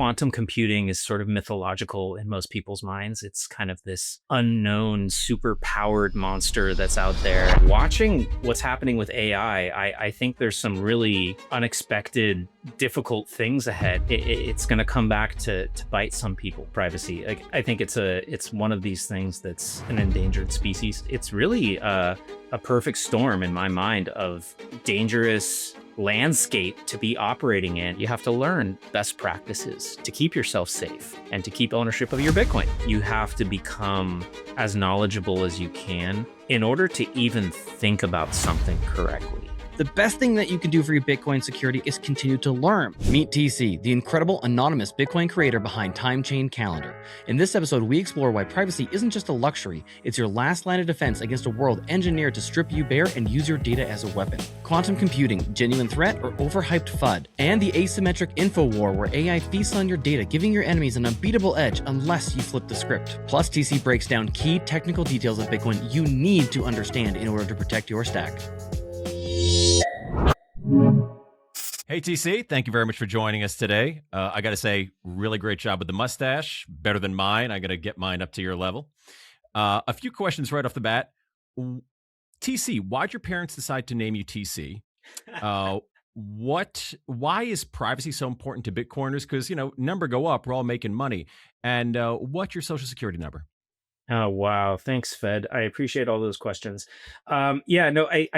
quantum computing is sort of mythological in most people's minds. It's kind of this unknown, super powered monster that's out there. Watching what's happening with AI, I think there's some really unexpected, difficult things ahead. It's going to come back to bite some people. Privacy. Like, I think it's one of these things that's an endangered species. It's really a perfect storm in my mind of dangerous landscape to be operating in. You have to learn best practices to keep yourself safe and to keep ownership of your Bitcoin. You have to become as knowledgeable as you can in order to even think about something correctly. The best thing that you can do for your Bitcoin security is continue to learn. Meet TC, the incredible anonymous Bitcoin creator behind Time Chain Calendar. In this episode, we explore why privacy isn't just a luxury, it's your last line of defense against a world engineered to strip you bare and use your data as a weapon. Quantum computing, genuine threat or overhyped FUD, and the asymmetric info war where AI feasts on your data, giving your enemies an unbeatable edge unless you flip the script. Plus, TC breaks down key technical details of Bitcoin you need to understand in order to protect your stack. Hey, TC, thank you very much for joining us today. I got to say, really great job with the mustache. Better than mine. I got to get mine up to your level. A few questions right off the bat. TC, why'd your parents decide to name you TC? Why is privacy so important to Bitcoiners? Because, number go up, we're all making money. And what's your social security number? Oh, wow. Thanks, Fed. I appreciate all those questions. I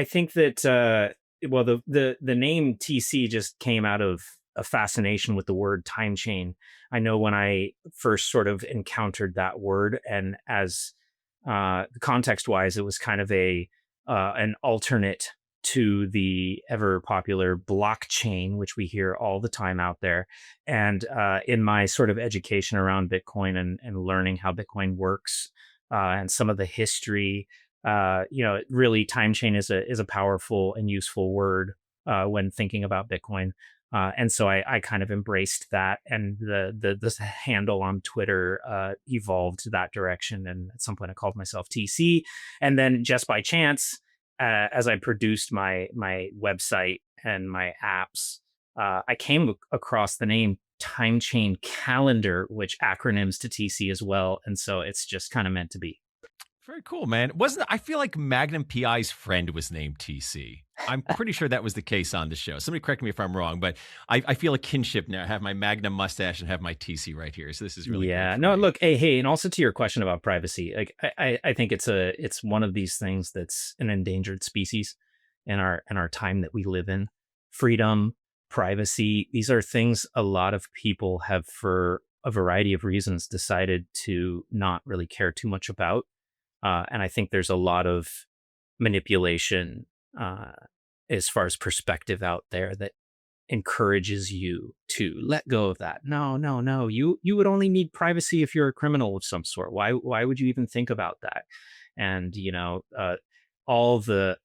think that, the name TC just came out of a fascination with the word time chain. I know when I first sort of encountered that word, and as context wise, it was kind of an alternate to the ever popular blockchain, which we hear all the time out there. And in my sort of education around Bitcoin and learning how Bitcoin works and some of the history, really time chain is a powerful and useful word when thinking about Bitcoin. And so I kind of embraced that, and the handle on Twitter evolved that direction. And at some point I called myself TC. And then just by chance, as I produced my website and my apps, I came across the name Time Chain Calendar, which acronyms to TC as well. And so it's just kind of meant to be. Very cool, man. I feel like Magnum PI's friend was named TC. I'm pretty sure that was the case on the show. Somebody correct me if I'm wrong, but I feel a kinship now. I have my Magnum mustache and have my TC right here. So this is really yeah. No, look, hey, and also to your question about privacy, like I think it's one of these things that's an endangered species in our time that we live in. Freedom, privacy, these are things a lot of people have, for a variety of reasons, decided to not really care too much about. And I think there's a lot of manipulation as far as perspective out there that encourages you to let go of that. No. You would only need privacy if you're a criminal of some sort. Why would you even think about that? And, all the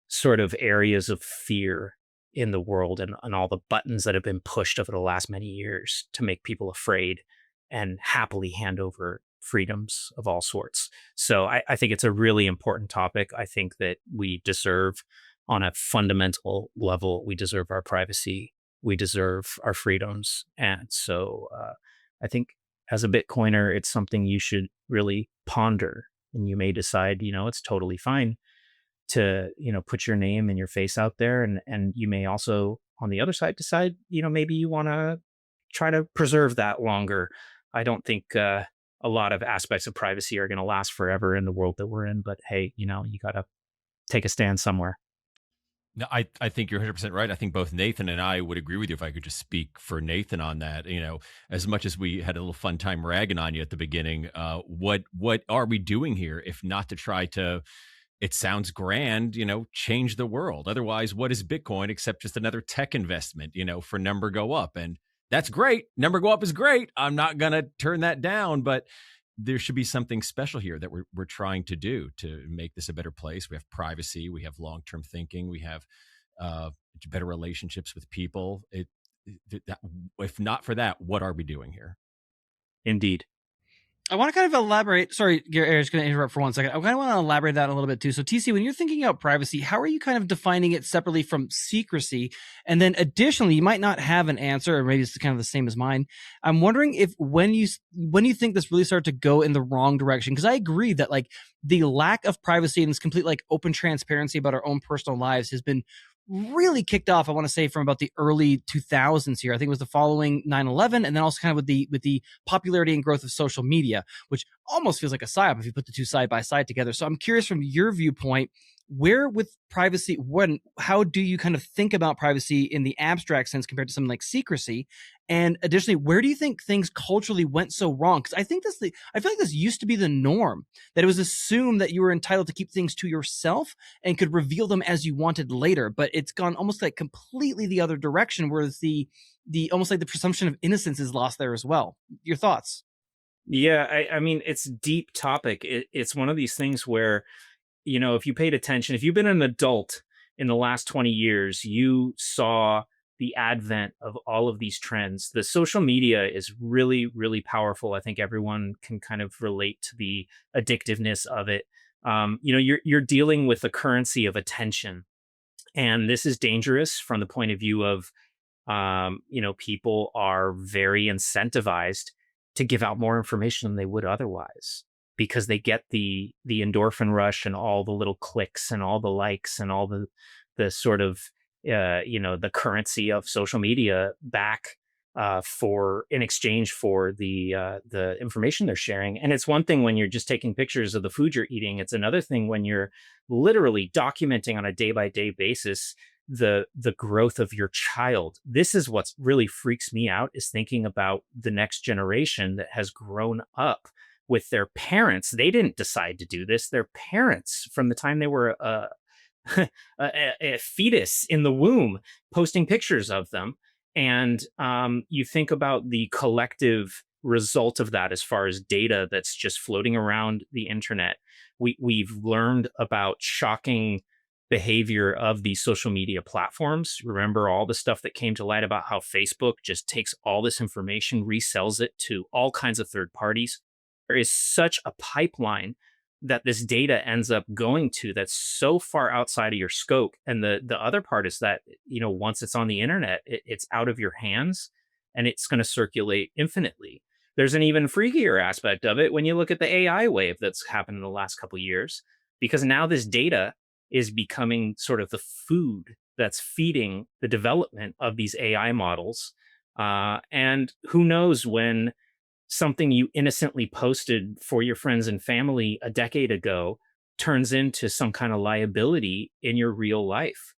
sort of areas of fear in the world and all the buttons that have been pushed over the last many years to make people afraid and happily hand over freedoms of all sorts. So I think it's a really important topic. I think that we deserve, on a fundamental level, we deserve our privacy. We deserve our freedoms. And so I think as a Bitcoiner, it's something you should really ponder. And you may decide, it's totally fine to, put your name and your face out there. And you may also, on the other side, decide, maybe you want to try to preserve that longer. I don't think a lot of aspects of privacy are going to last forever in the world that we're in. But hey, you got to take a stand somewhere. No, I think you're 100% right. I think both Nathan and I would agree with you if I could just speak for Nathan on that. As much as we had a little fun time ragging on you at the beginning, what are we doing here if not to try to, it sounds grand, change the world? Otherwise, what is Bitcoin except just another tech investment, for number go up? And that's great. Number go up is great. I'm not going to turn that down, but there should be something special here that we're trying to do to make this a better place. We have privacy, we have long-term thinking, we have better relationships with people. If not for that, what are we doing here? Indeed. I want to kind of elaborate. Sorry, Gary, I was going to interrupt for 1 second. I kind of want to elaborate that a little bit too. So, TC, when you're thinking about privacy, how are you kind of defining it separately from secrecy? And then, additionally, you might not have an answer, or maybe it's kind of the same as mine. I'm wondering if when you think this really started to go in the wrong direction, because I agree that like the lack of privacy and this complete like open transparency about our own personal lives has been really kicked off, I want to say, from about the early 2000s here. I think it was the following 9/11, and then also kind of with the popularity and growth of social media, which almost feels like a psyop if you put the two side by side together. So I'm curious from your viewpoint, where with privacy, how do you kind of think about privacy in the abstract sense compared to something like secrecy? And additionally, where do you think things culturally went so wrong? Because I feel like this used to be the norm, that it was assumed that you were entitled to keep things to yourself and could reveal them as you wanted later. But it's gone almost like completely the other direction, where the almost like the presumption of innocence is lost there as well. Your thoughts? Yeah, I mean, it's a deep topic. It's one of these things where, if you paid attention, if you've been an adult in the last 20 years, you saw the advent of all of these trends. The social media is really, really powerful. I think everyone can kind of relate to the addictiveness of it. You're dealing with the currency of attention, and this is dangerous from the point of view of, people are very incentivized to give out more information than they would otherwise, because they get the endorphin rush and all the little clicks and all the likes and all the sort of the currency of social media back, for in exchange for the information they're sharing. And it's one thing when you're just taking pictures of the food you're eating. It's another thing when you're literally documenting on a day by day basis the growth of your child. This is what really freaks me out, is thinking about the next generation that has grown up with their parents. They didn't decide to do this. Their parents, from the time they were a fetus in the womb, posting pictures of them. And you think about the collective result of that as far as data that's just floating around the internet. We've learned about shocking behavior of these social media platforms. Remember all the stuff that came to light about how Facebook just takes all this information, resells it to all kinds of third parties. There is such a pipeline that this data ends up going to that's so far outside of your scope. And the other part is that, once it's on the internet, it's out of your hands and it's going to circulate infinitely. There's an even freakier aspect of it when you look at the AI wave that's happened in the last couple of years, because now this data is becoming sort of the food that's feeding the development of these AI models. And who knows when something you innocently posted for your friends and family a decade ago turns into some kind of liability in your real life.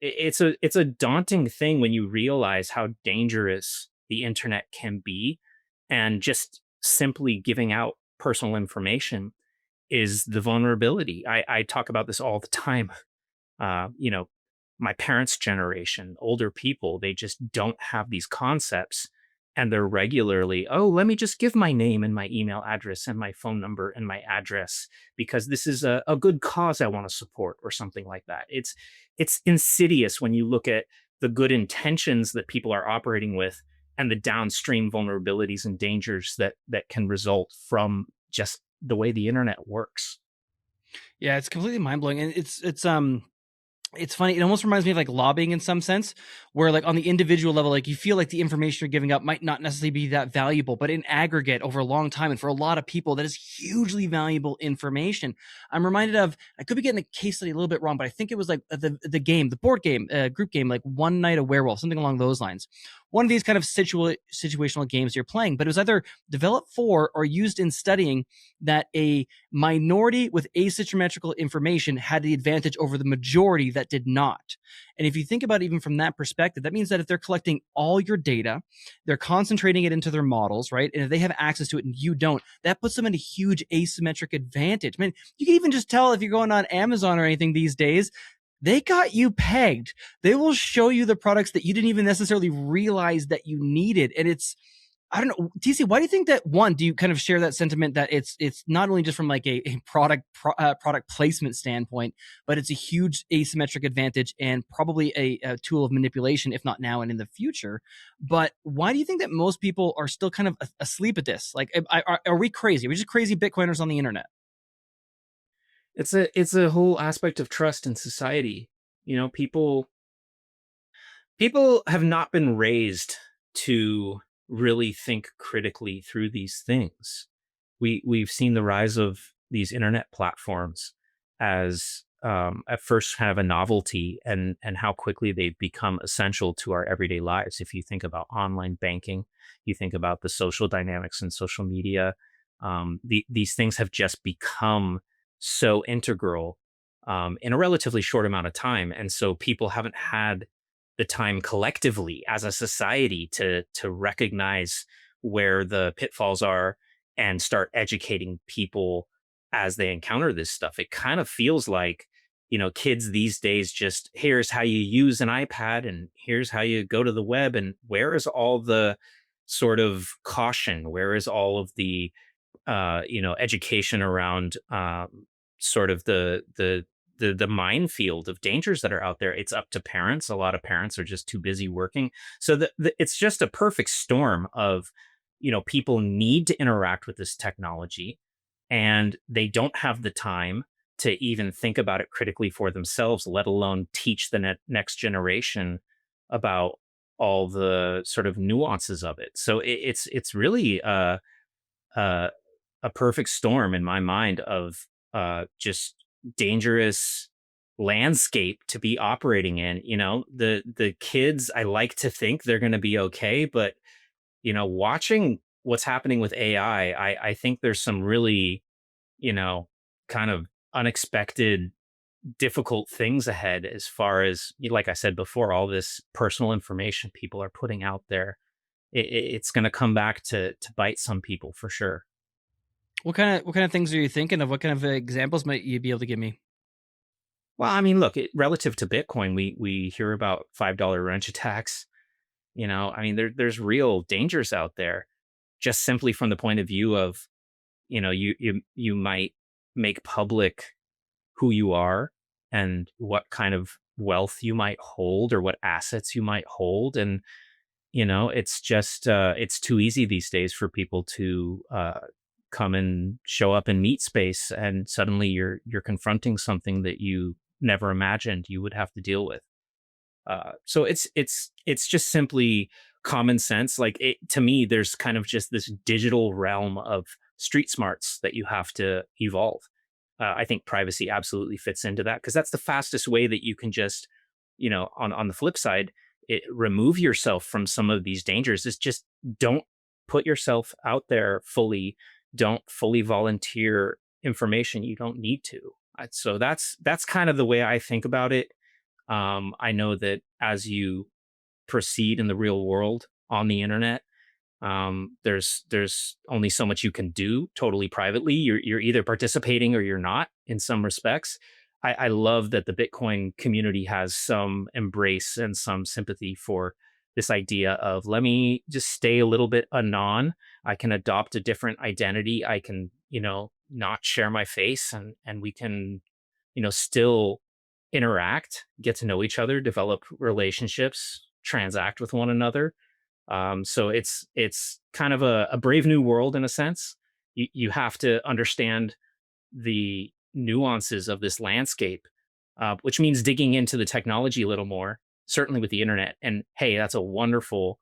It's a daunting thing when you realize how dangerous the internet can be, and just simply giving out personal information is the vulnerability. I talk about this all the time. Uh, you know, my parents' generation, older people, they just don't have these concepts. And they're regularly, oh, let me just give my name and my email address and my phone number and my address because this is a good cause I want to support, or something like that. It's insidious when you look at the good intentions that people are operating with and the downstream vulnerabilities and dangers that can result from just the way the internet works. Yeah, it's completely mind blowing, and it's funny. It almost reminds me of like lobbying in some sense, where like on the individual level, like you feel like the information you're giving up might not necessarily be that valuable, but in aggregate over a long time and for a lot of people, that is hugely valuable information. I'm reminded of, I could be getting the case study a little bit wrong, but I think it was like the board game, group game, like One Night a Werewolf, something along those lines. One of these kind of situational games you're playing, but it was either developed for or used in studying that a minority with asymmetrical information had the advantage over the majority that did not. And if you think about it even from that perspective, that means that if they're collecting all your data, they're concentrating it into their models, right? And if they have access to it and you don't, that puts them in a huge asymmetric advantage. I mean, you can even just tell if you're going on Amazon or anything these days, they got you pegged. They will show you the products that you didn't even necessarily realize that you needed. And it's I don't know, TC. Why do you think that? One, do you kind of share that sentiment that it's not only just from like a product placement standpoint, but it's a huge asymmetric advantage and probably a tool of manipulation, if not now and in the future. But why do you think that most people are still kind of asleep at this? Like, are we crazy? Are we just crazy Bitcoiners on the internet? It's a whole aspect of trust in society. You know, people have not been raised to really think critically through these things. We've seen the rise of these internet platforms as at first kind of a novelty, and how quickly they've become essential to our everyday lives. If you think about online banking, you think about the social dynamics in social media. These things have just become so integral in a relatively short amount of time, and so people haven't had the time collectively as a society to recognize where the pitfalls are and start educating people as they encounter this stuff. It kind of feels like, kids these days just, here's how you use an iPad and here's how you go to the web. And where is all the sort of caution? Where is all of the, education around sort of the minefield of dangers that are out there? It's up to parents. A lot of parents are just too busy working. So it's just a perfect storm of, people need to interact with this technology and they don't have the time to even think about it critically for themselves, let alone teach the next generation about all the sort of nuances of it. So it's really a a perfect storm in my mind of just dangerous landscape to be operating in. The kids, I like to think they're going to be okay, but watching what's happening with AI, I think there's some really, you know, kind of unexpected, difficult things ahead as far as, like I said before, all this personal information people are putting out there. It's going to come back to bite some people for sure. What kind of things are you thinking of? What kind of examples might you be able to give me? Well, I mean, look, relative to Bitcoin, we hear about $5 wrench attacks. I mean, there's real dangers out there, just simply from the point of view of, you might make public who you are and what kind of wealth you might hold or what assets you might hold. And it's just it's too easy these days for people to come and show up in meet space, and suddenly you're confronting something that you never imagined you would have to deal with. So it's just simply common sense. Like, to me, there's kind of just this digital realm of street smarts that you have to evolve. I think privacy absolutely fits into that, because that's the fastest way that you can just, on the flip side, remove yourself from some of these dangers. Is just don't put yourself out there fully. Don't fully volunteer information you don't need to. So that's kind of the way I think about it. I know that as you proceed in the real world on the internet, there's only so much you can do totally privately. You're either participating or you're not in some respects. I love that the Bitcoin community has some embrace and some sympathy for this idea of, let me just stay a little bit anon. I can adopt a different identity. I can, not share my face, and we can, still interact, get to know each other, develop relationships, transact with one another. So it's kind of a brave new world in a sense. You have to understand the nuances of this landscape, which means digging into the technology a little more. Certainly with the internet, and hey, that's a wonderful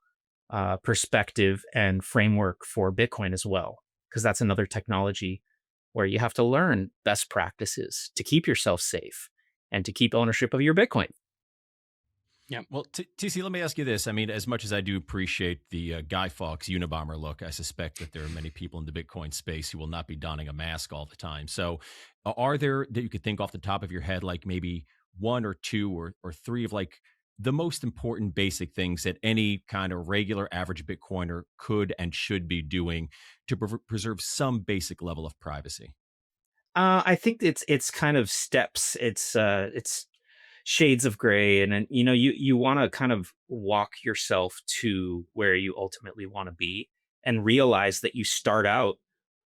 perspective and framework for Bitcoin as well, because that's another technology where you have to learn best practices to keep yourself safe and to keep ownership of your Bitcoin. Yeah. Well, TC, let me ask you this. I mean, as much as I do appreciate the Guy Fawkes Unabomber look, I suspect that there are many people in the Bitcoin space who will not be donning a mask all the time. So, are there, that you could think off the top of your head, like maybe one or two or three of like the most important basic things that any kind of regular average Bitcoiner could and should be doing to preserve some basic level of privacy? I think it's kind of steps. It's shades of gray, and then you want to kind of walk yourself to where you ultimately want to be, and realize that you start out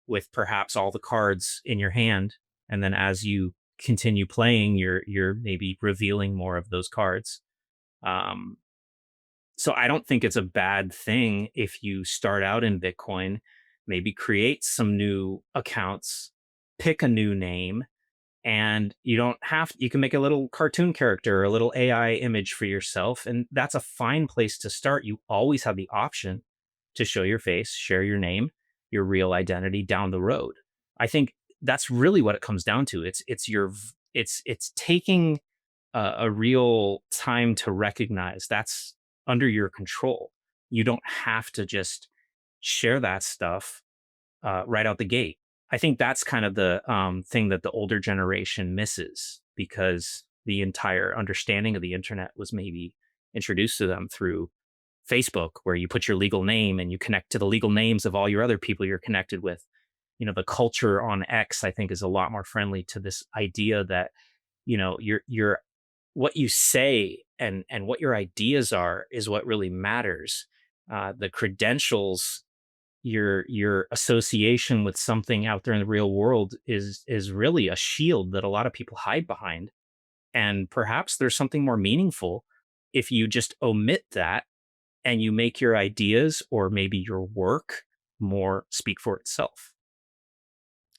with perhaps all the cards in your hand, and then as you continue playing, you're maybe revealing more of those cards. Um, so I don't think it's a bad thing if you start out in Bitcoin, maybe create some new accounts, pick a new name, and you can make a little cartoon character, a little AI image for yourself, and that's a fine place to start. You always have the option to show your face, share your name, your real identity down the road. I think that's really what it comes down to. It's taking a real time to recognize that's under your control. You don't have to just share that stuff right out the gate. I think that's kind of the thing that the older generation misses, because the entire understanding of the internet was maybe introduced to them through Facebook, where you put your legal name and you connect to the legal names of all your other people you're connected with. The culture on X, I think, is a lot more friendly to this idea that, your what you say and what your ideas are is what really matters. The credentials, your association with something out there in the real world is really a shield that a lot of people hide behind. And perhaps there's something more meaningful if you just omit that and you make your ideas or maybe your work more speak for itself.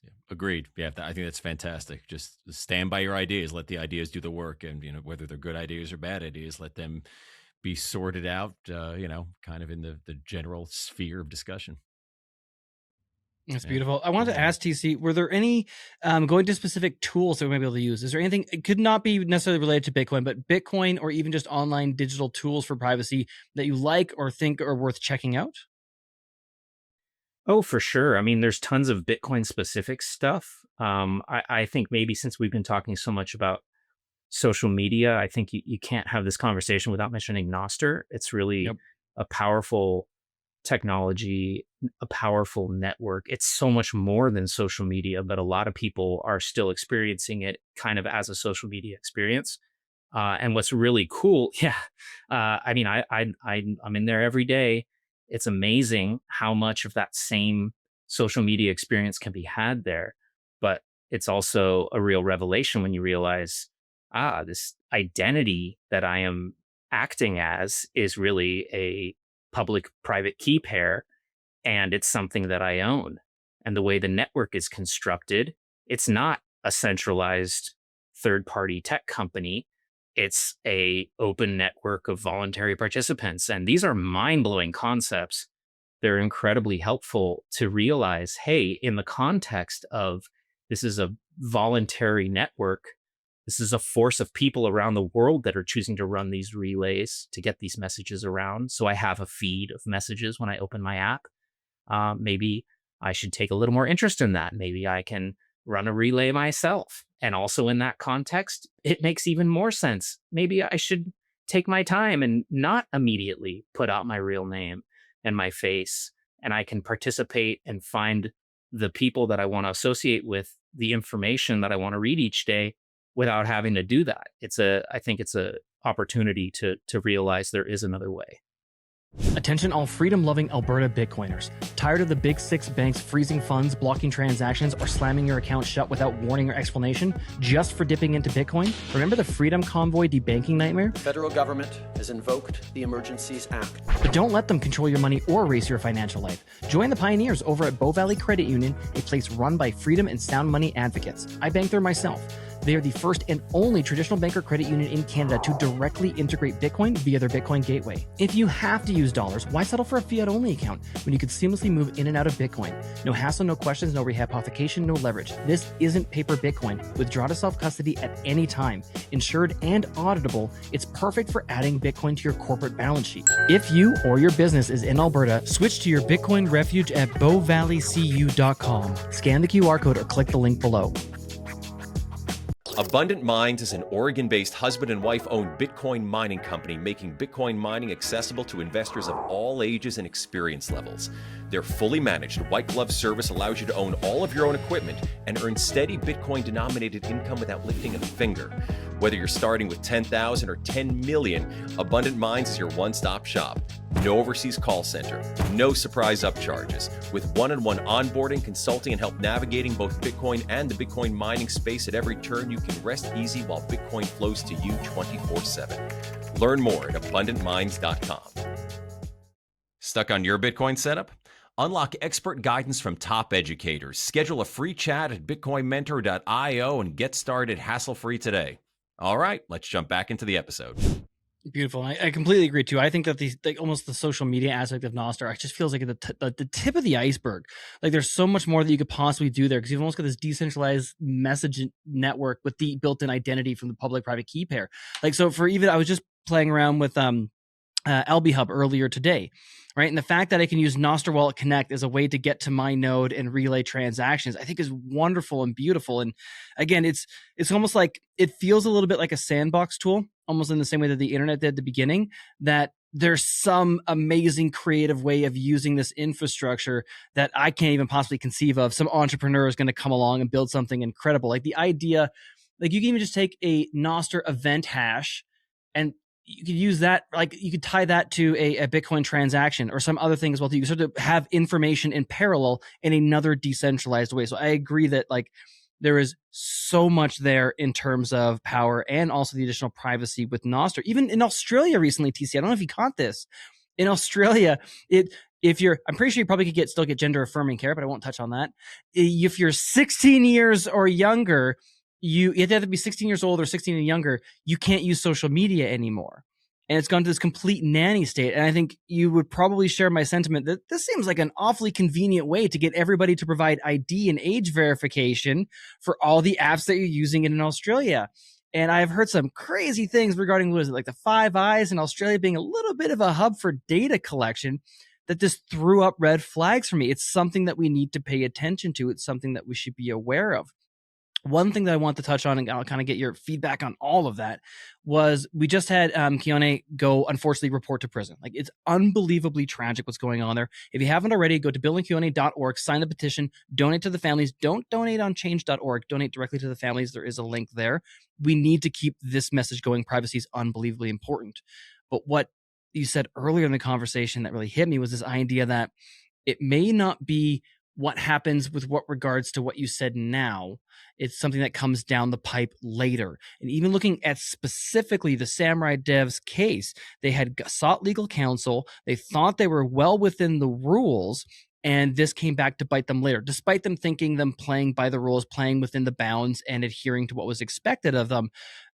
Yeah, agreed. Yeah, I think that's fantastic. Just stand by your ideas, let the ideas do the work, and whether they're good ideas or bad ideas, let them be sorted out. Kind of in the general sphere of discussion. That's Yeah. beautiful. I wanted to ask TC, were there any going to specific tools that we might be able to use? Is there anything, it could not be necessarily related to Bitcoin, but Bitcoin or even just online digital tools for privacy that you like or think are worth checking out? Oh, for sure. I mean, there's tons of Bitcoin specific stuff. I think maybe since we've been talking so much about social media, I think you can't have this conversation without mentioning Nostr. It's really Yep. a powerful technology, a powerful network. It's so much more than social media, but a lot of people are still experiencing it kind of as a social media experience. And what's really cool, yeah, I mean, I'm in there every day. It's amazing how much of that same social media experience can be had there, but it's also a real revelation when you realize, this identity that I am acting as is really a public-private key pair, and it's something that I own. And the way the network is constructed, it's not a centralized third-party tech company. It's a open network of voluntary participants. And these are mind-blowing concepts. They're incredibly helpful to realize, hey, in the context of this is a voluntary network, this is a force of people around the world that are choosing to run these relays to get these messages around. So I have a feed of messages when I open my app. Maybe I should take a little more interest in that. Maybe I can run a relay myself. And also in that context, it makes even more sense. Maybe I should take my time and not immediately put out my real name and my face, and I can participate and find the people that I want to associate with, the information that I want to read each day without having to do that. I think it's a opportunity to realize there is another way. Attention all freedom-loving Alberta Bitcoiners. Tired of the big six banks freezing funds, blocking transactions, or slamming your account shut without warning or explanation just for dipping into Bitcoin? Remember the Freedom Convoy debanking nightmare? The federal government has invoked the Emergencies Act. But don't let them control your money or erase your financial life. Join the pioneers over at Bow Valley Credit Union, a place run by freedom and sound money advocates. I bank there myself. They are the first and only traditional bank or credit union in Canada to directly integrate Bitcoin via their Bitcoin gateway. If you have to use dollars, why settle for a fiat-only account when you could seamlessly move in and out of Bitcoin? No hassle, no questions, no rehypothecation, no leverage. This isn't paper Bitcoin. Withdraw to self-custody at any time. Insured and auditable, it's perfect for adding Bitcoin to your corporate balance sheet. If you or your business is in Alberta, switch to your Bitcoin refuge at bowvalleycu.com. Scan the QR code or click the link below. Abundant Mines is an Oregon-based husband and wife-owned Bitcoin mining company making Bitcoin mining accessible to investors of all ages and experience levels. Their fully managed white glove service allows you to own all of your own equipment and earn steady Bitcoin denominated income without lifting a finger. Whether you're starting with 10,000 or 10 million, Abundant Minds is your one-stop shop. No overseas call center, no surprise upcharges. With one-on-one onboarding, consulting, and help navigating both Bitcoin and the Bitcoin mining space at every turn, you can rest easy while Bitcoin flows to you 24/7. Learn more at abundantminds.com. Stuck on your Bitcoin setup? Unlock expert guidance from top educators. Schedule a free chat at bitcoinmentor.io and get started hassle-free today. All right, let's jump back into the episode. Beautiful. I completely agree too. I think that almost the social media aspect of Nostr, it just feels like the tip of the iceberg. Like there's so much more that you could possibly do there because you've almost got this decentralized message network with the built-in identity from the public-private key pair. Like so, I was just playing around with LB Hub earlier today, right? And the fact that I can use Nostr Wallet Connect as a way to get to my node and relay transactions, I think is wonderful and beautiful. And again, it's almost like it feels a little bit like a sandbox tool, almost in the same way that the internet did at the beginning, that there's some amazing creative way of using this infrastructure that I can't even possibly conceive of. Some entrepreneur is going to come along and build something incredible. Like the idea, like you can even just take a Nostr event hash and you could use that, like you could tie that to a Bitcoin transaction or some other thing as well. You sort of have information in parallel in another decentralized way. So I agree that like there is so much there in terms of power and also the additional privacy with Nostr. Even in Australia recently, TC, I don't know if you caught this. In Australia, I'm pretty sure you probably could still get gender affirming care, but I won't touch on that. If you're 16 years or younger, you have to be 16 years old or 16 and younger. You can't use social media anymore. And it's gone to this complete nanny state. And I think you would probably share my sentiment that this seems like an awfully convenient way to get everybody to provide ID and age verification for all the apps that you're using in Australia. And I've heard some crazy things regarding, what is it, like the Five Eyes in Australia being a little bit of a hub for data collection that just threw up red flags for me. It's something that we need to pay attention to. It's something that we should be aware of. One thing that I want to touch on, and I'll kind of get your feedback on all of that, was we just had Keone go, unfortunately, report to prison. Like, it's unbelievably tragic what's going on there. If you haven't already, go to billandkeone.org, sign the petition, donate to the families. Don't donate on change.org. Donate directly to the families. There is a link there. We need to keep this message going. Privacy is unbelievably important. But what you said earlier in the conversation that really hit me was this idea that it may not be what happens with what regards to what you said now. It's something that comes down the pipe later. And even looking at specifically the Samurai Devs case, they had sought legal counsel. They thought they were well within the rules, and this came back to bite them later, despite them thinking them playing by the rules, playing within the bounds, and adhering to what was expected of them.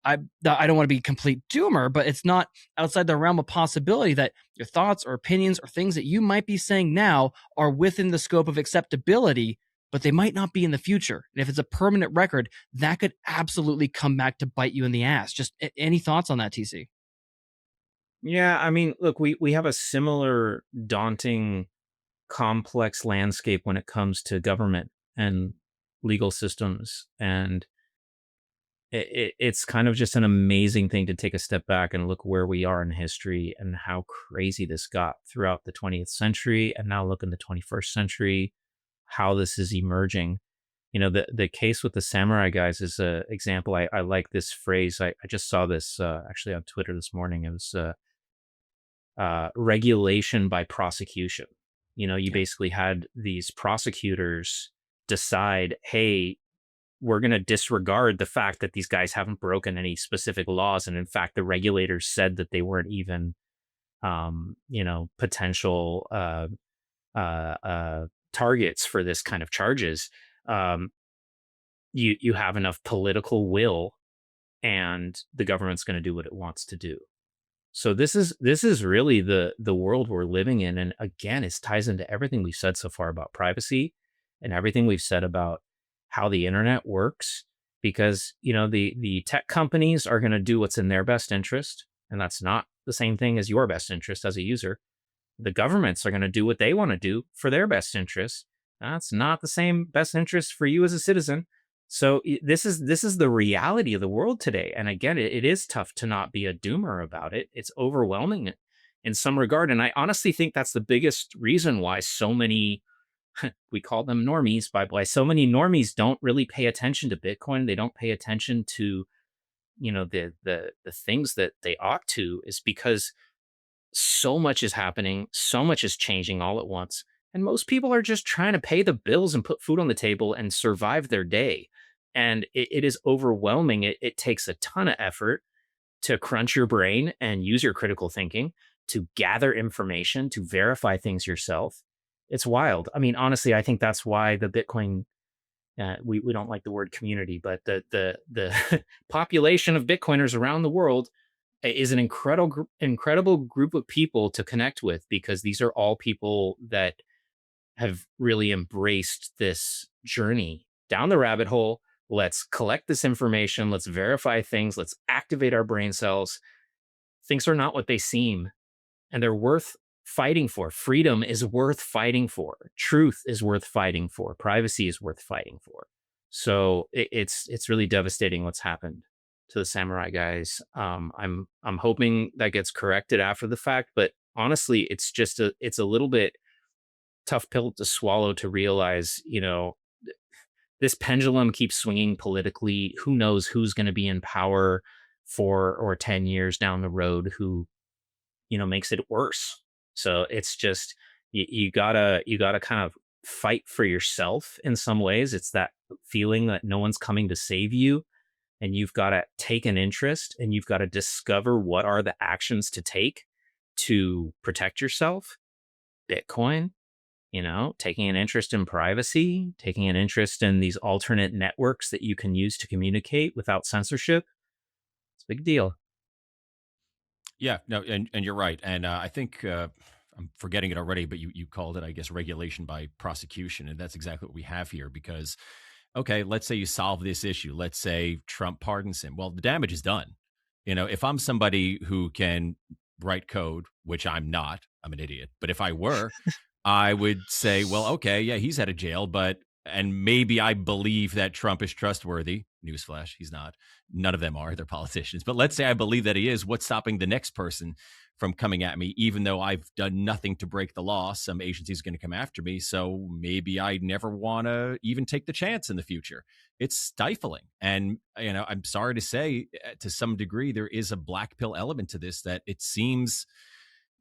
I don't want to be a complete doomer, but it's not outside the realm of possibility that your thoughts or opinions or things that you might be saying now are within the scope of acceptability, but they might not be in the future. And if it's a permanent record, that could absolutely come back to bite you in the ass. Just any thoughts on that, TC? Yeah, I mean, look, we have a similar daunting, complex landscape when it comes to government and legal systems. And it's kind of just an amazing thing to take a step back and look where we are in history and how crazy this got throughout the 20th century, and now look in the 21st century, how this is emerging. You know, the case with the samurai guys is an example. I like this phrase. I just saw this actually on Twitter this morning. It was regulation by prosecution. You know, you basically had these prosecutors decide, hey, we're going to disregard the fact that these guys haven't broken any specific laws. And in fact, the regulators said that they weren't even, potential targets for this kind of charges. You have enough political will, and the government's going to do what it wants to do. So this is really the world we're living in. And again, it ties into everything we've said so far about privacy and everything we've said about how the internet works, because, you know, the tech companies are going to do what's in their best interest. And that's not the same thing as your best interest as a user. The governments are going to do what they want to do for their best interest. That's not the same best interest for you as a citizen. So this is the reality of the world today. And again, it is tough to not be a doomer about it. It's overwhelming in some regard. And I honestly think that's the biggest reason why so many, we call them normies, by why so many normies don't really pay attention to Bitcoin. They don't pay attention to, the things that they ought to, is because so much is happening, so much is changing all at once. And most people are just trying to pay the bills and put food on the table and survive their day. And it is overwhelming. It takes a ton of effort to crunch your brain and use your critical thinking to gather information, to verify things yourself. It's wild. I mean, honestly, I think that's why the Bitcoin, we don't like the word community, but the population of Bitcoiners around the world is an incredible group of people to connect with, because these are all people that have really embraced this journey down the rabbit hole. Let's collect this information. Let's verify things. Let's activate our brain cells. Things are not what they seem, and they're worth fighting for. Freedom is worth fighting for. Truth is worth fighting for. Privacy is worth fighting for. So it's really devastating what's happened to the samurai guys. I'm hoping that gets corrected after the fact, but honestly, it's a little bit tough pill to swallow to realize, this pendulum keeps swinging politically. Who knows who's going to be in power 4 or 10 years down the road, who, makes it worse. So it's just, you gotta kind of fight for yourself in some ways. It's that feeling that no one's coming to save you, and you've got to take an interest, and you've got to discover what are the actions to take to protect yourself. Bitcoin, taking an interest in privacy, taking an interest in these alternate networks that you can use to communicate without censorship. It's a big deal. Yeah, no, and you're right. And I think I'm forgetting it already, but you called it, I guess, regulation by prosecution. And that's exactly what we have here, because, okay, let's say you solve this issue. Let's say Trump pardons him. Well, the damage is done. If I'm somebody who can write code, which I'm not, I'm an idiot. But if I were, I would say, well, okay, yeah, he's out of jail, and maybe I believe that Trump is trustworthy. Newsflash, he's not. None of them are. They're politicians. But let's say I believe that he is. What's stopping the next person from coming at me, even though I've done nothing to break the law? Some agency is going to come after me. So maybe I never want to even take the chance in the future. It's stifling. And, I'm sorry to say, to some degree, there is a black pill element to this, that it seems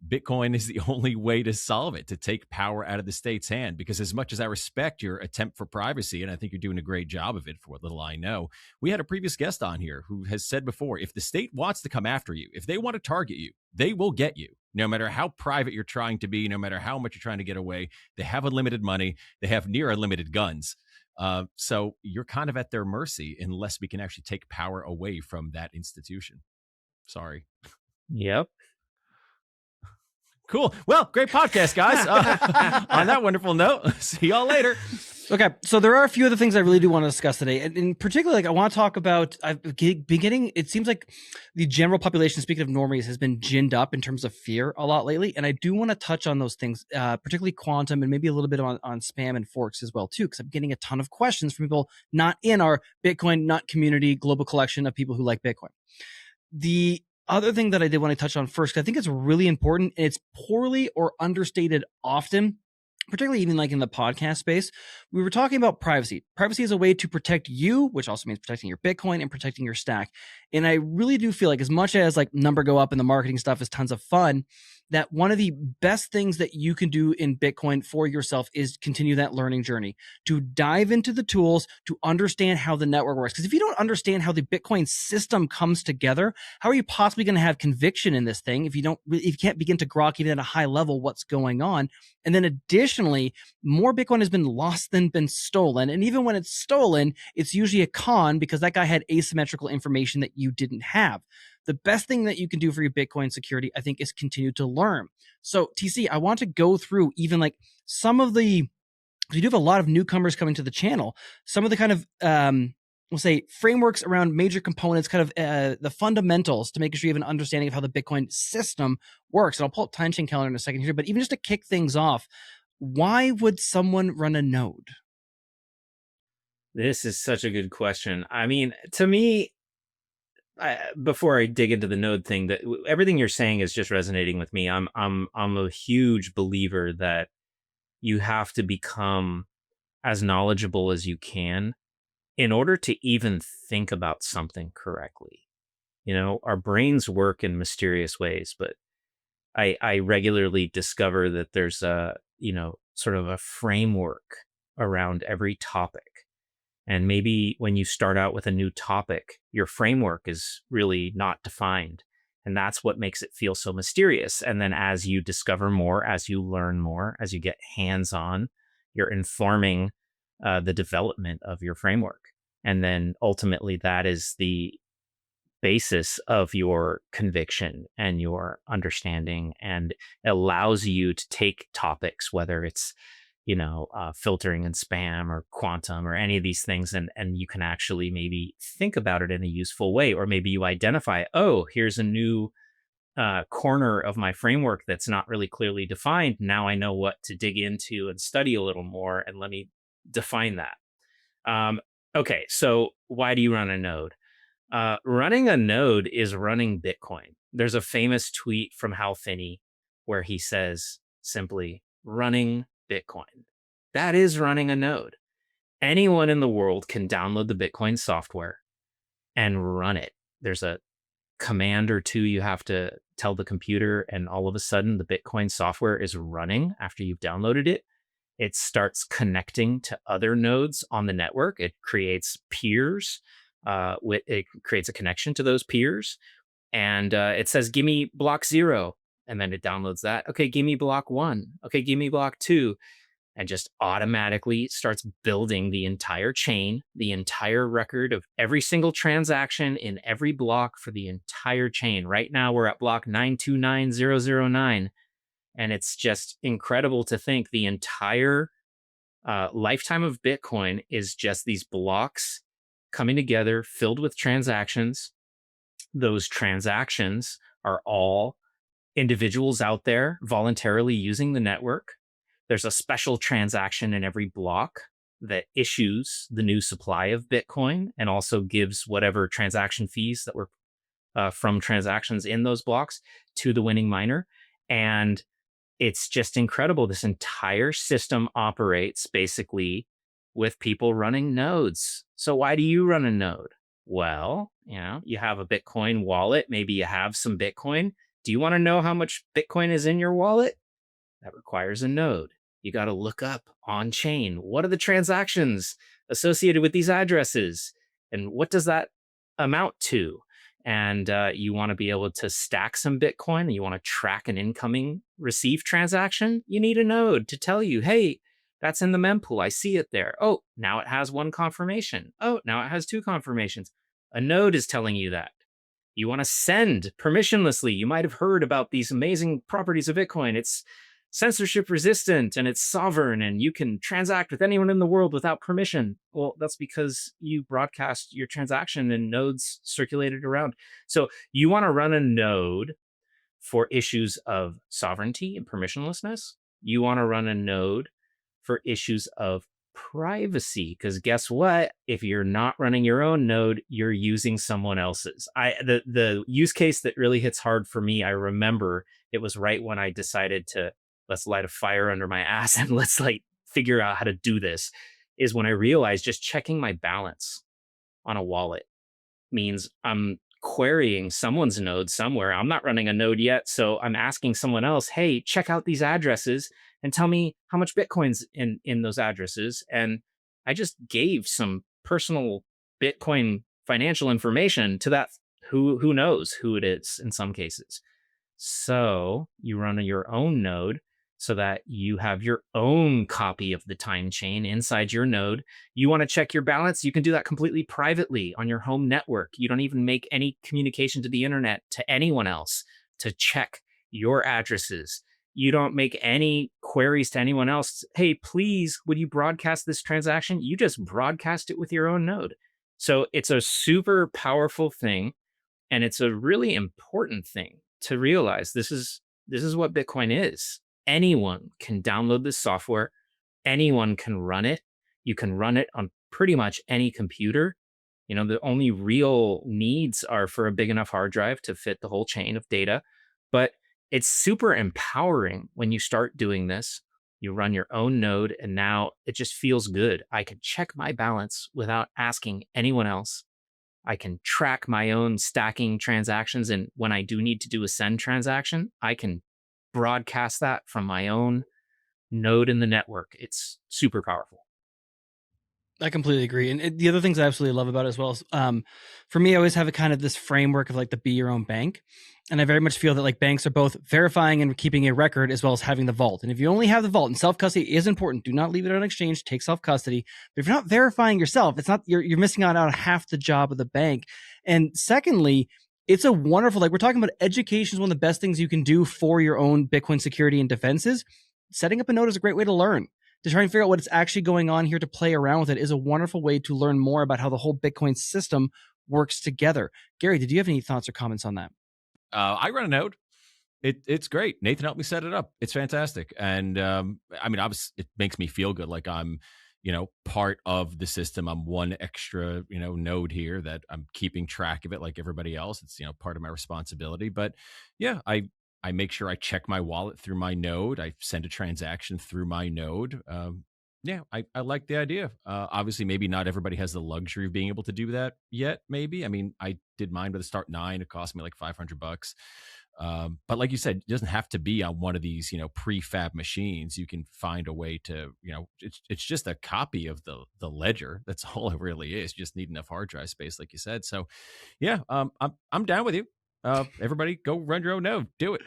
Bitcoin is the only way to solve it, to take power out of the state's hand. Because as much as I respect your attempt for privacy, and I think you're doing a great job of it for what little I know, we had a previous guest on here who has said before, if the state wants to come after you, if they want to target you, they will get you. No matter how private you're trying to be, no matter how much you're trying to get away, they have unlimited money, they have near unlimited guns. So you're kind of at their mercy unless we can actually take power away from that institution. Sorry. Yep. Cool. Well, great podcast, guys. On that wonderful note, see y'all later. Okay, so there are a few other things I really do want to discuss today. And in particular, I want to talk about, I've been getting, it seems like the general population, speaking of normies, has been ginned up in terms of fear a lot lately. And I do want to touch on those things, particularly quantum, and maybe a little bit on spam and forks as well, too, because I'm getting a ton of questions from people not in our Bitcoin, not community, global collection of people who like Bitcoin. The other thing that I did want to touch on first, 'cause I think it's really important, and it's poorly or understated often, particularly even like in the podcast space. We were talking about privacy. Privacy is a way to protect you, which also means protecting your Bitcoin and protecting your stack. And I really do feel like, as much as like number go up and the marketing stuff is tons of fun, that one of the best things that you can do in Bitcoin for yourself is continue that learning journey, to dive into the tools, to understand how the network works. Because if you don't understand how the Bitcoin system comes together, how are you possibly going to have conviction in this thing if you can't begin to grok even at a high level what's going on? And then additionally, more Bitcoin has been lost than been stolen. And even when it's stolen, it's usually a con, because that guy had asymmetrical information that you didn't have. The best thing that you can do for your Bitcoin security, I think, is continue to learn. So TC, I want to go through even like some of the, we do have a lot of newcomers coming to the channel, some of the kind of, we'll say frameworks around major components, kind of the fundamentals to make sure you have an understanding of how the Bitcoin system works. And I'll pull up Timechain Calendar in a second here, but even just to kick things off, why would someone run a node? This is such a good question. I mean, to me, before I dig into the node thing, that everything you're saying is just resonating with me. I'm a huge believer that you have to become as knowledgeable as you can in order to even think about something correctly. Our brains work in mysterious ways, but I regularly discover that there's sort of a framework around every topic. And maybe when you start out with a new topic, your framework is really not defined. And that's what makes it feel so mysterious. And then as you discover more, as you learn more, as you get hands on, you're informing the development of your framework. And then ultimately, that is the basis of your conviction and your understanding, and allows you to take topics, whether it's filtering and spam or quantum or any of these things, and you can actually maybe think about it in a useful way, or maybe you identify, oh, here's a new corner of my framework that's not really clearly defined. Now I know what to dig into and study a little more, and let me define that. Okay, so why do you run a node? Running a node is running Bitcoin. There's a famous tweet from Hal Finney where he says simply, running Bitcoin. That is running a node. Anyone in the world can download the Bitcoin software and run it. There's a command or two you have to tell the computer, and all of a sudden the Bitcoin software is running after you've downloaded it. It starts connecting to other nodes on the network. It creates peers. It creates a connection to those peers, and it says, "Give me block 0," and then it downloads that. Okay, give me block 1. Okay, give me block 2, and just automatically starts building the entire chain, the entire record of every single transaction in every block for the entire chain. Right now, we're at block 929009. And it's just incredible to think the entire lifetime of Bitcoin is just these blocks coming together, filled with transactions. Those transactions are all individuals out there voluntarily using the network. There's a special transaction in every block that issues the new supply of Bitcoin and also gives whatever transaction fees that were from transactions in those blocks to the winning miner. And it's just incredible. This entire system operates basically with people running nodes. So why do you run a node? Well, you have a Bitcoin wallet. Maybe you have some Bitcoin. Do you want to know how much Bitcoin is in your wallet? That requires a node. You got to look up on chain. What are the transactions associated with these addresses? And what does that amount to? And you want to be able to stack some Bitcoin, and you want to track an incoming receive transaction, you need a node to tell you, hey, that's in the mempool. I see it there. Oh, now it has 1 confirmation. Oh, now it has 2 confirmations. A node is telling you that. You want to send permissionlessly. You might have heard about these amazing properties of Bitcoin. It's censorship resistant and it's sovereign, and you can transact with anyone in the world without permission. Well, that's because you broadcast your transaction and nodes circulated around. So you want to run a node for issues of sovereignty and permissionlessness. You want to run a node for issues of privacy, because guess what? If you're not running your own node, you're using someone else's. The use case that really hits hard for me, I remember it was right when I decided to, let's light a fire under my ass and let's figure out how to do this, is when I realized just checking my balance on a wallet means I'm querying someone's node somewhere. I'm not running a node yet, so I'm asking someone else, hey, check out these addresses and tell me how much Bitcoin's in those addresses. And I just gave some personal Bitcoin financial information to that who knows who it is in some cases. So you run your own node so that you have your own copy of the time chain inside your node. You want to check your balance? You can do that completely privately on your home network. You don't even make any communication to the internet to anyone else to check your addresses. You don't make any queries to anyone else. Hey, please, would you broadcast this transaction? You just broadcast it with your own node. So it's a super powerful thing, and it's a really important thing to realize. This is what Bitcoin is. Anyone can download this software. Anyone can run it. You can run it on pretty much any computer. The only real needs are for a big enough hard drive to fit the whole chain of data. But it's super empowering when you start doing this. You run your own node, and now it just feels good. I can check my balance without asking anyone else. I can track my own stacking transactions. And when I do need to do a send transaction, I can broadcast that from my own node in the network. It's super powerful. I completely agree. And the other things I absolutely love about it as well is, for me, I always have a kind of this framework of like the be your own bank. And I very much feel that like banks are both verifying and keeping a record as well as having the vault. And if you only have the vault, and self-custody is important, do not leave it on exchange, take self-custody. But if you're not verifying yourself, it's not, you're missing out on half the job of the bank. And secondly, it's a wonderful, like we're talking about education is one of the best things you can do for your own Bitcoin security and defenses. Setting up a node is a great way to learn. To try and figure out what's actually going on here, to play around with it is a wonderful way to learn more about how the whole Bitcoin system works together. Gary, did you have any thoughts or comments on that? I run a node. It's great. Nathan helped me set it up. It's fantastic. And I mean, obviously, it makes me feel good. Like I'm, part of the system. I'm one extra, node here that I'm keeping track of it like everybody else. It's, part of my responsibility. But yeah, I make sure I check my wallet through my node. I send a transaction through my node. Yeah, I like the idea. Obviously, maybe not everybody has the luxury of being able to do that yet. Maybe. I mean, I did mine with a Start 9. It cost me like $500. But like you said, it doesn't have to be on one of these, prefab machines. You can find a way to, it's just a copy of the ledger. That's all it really is. You just need enough hard drive space, like you said. So, yeah, I'm down with you. Everybody go run your own node. Do it.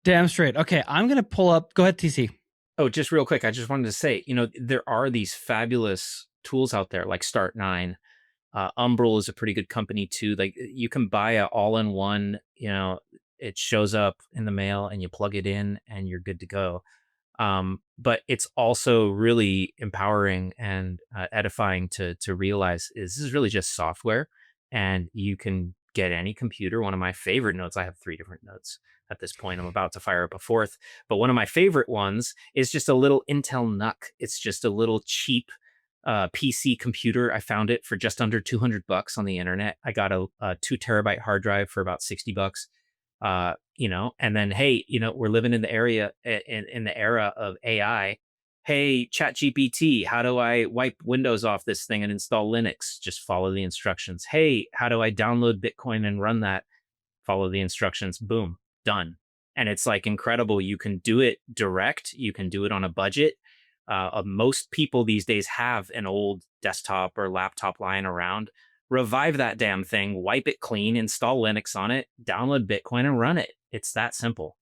Damn straight. Okay, I'm going to pull up. Go ahead, TC. Oh, just real quick. I just wanted to say, there are these fabulous tools out there like Start 9. Umbrel is a pretty good company too. Like you can buy a all-in-one, it shows up in the mail and you plug it in and you're good to go. But it's also really empowering and edifying to realize this is really just software, and you can get any computer. One of my favorite nodes, I have 3 different nodes at this point. I'm about to fire up a 4th, but one of my favorite ones is just a little Intel NUC. It's just a little cheap PC computer. I found it for just under $200 on the internet. I got a 2 terabyte hard drive for about $60. And then, hey, we're living in the in the era of AI. Hey, ChatGPT, how do I wipe Windows off this thing and install Linux? Just follow the instructions. Hey, how do I download Bitcoin and run that? Follow the instructions. Boom, done. And it's like incredible. You can do it direct. You can do it on a budget. Most people these days have an old desktop or laptop lying around. Revive that damn thing, wipe it clean, install Linux on it, download Bitcoin and run it. It's that simple.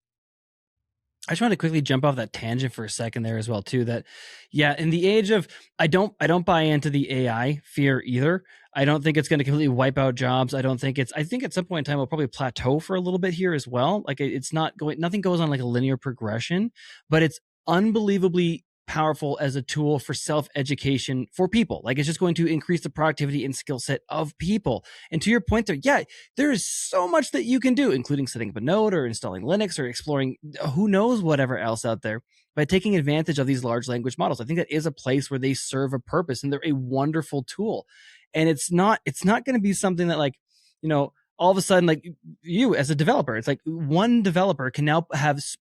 I just want to quickly jump off that tangent for a second there as well too. That, yeah, in the age of, I don't buy into the AI fear either. I don't think it's going to completely wipe out jobs. I think at some point in time we'll probably plateau for a little bit here as well. Like it's not going, nothing goes on like a linear progression, but it's unbelievably powerful as a tool for self-education for people. Like it's just going to increase the productivity and skill set of people. And to your point there, yeah, there is so much that you can do, including setting up a node or installing Linux or exploring who knows whatever else out there by taking advantage of these large language models. I think that is a place where they serve a purpose and they're a wonderful tool. And it's not going to be something that like, all of a sudden, like you as a developer, it's like one developer can now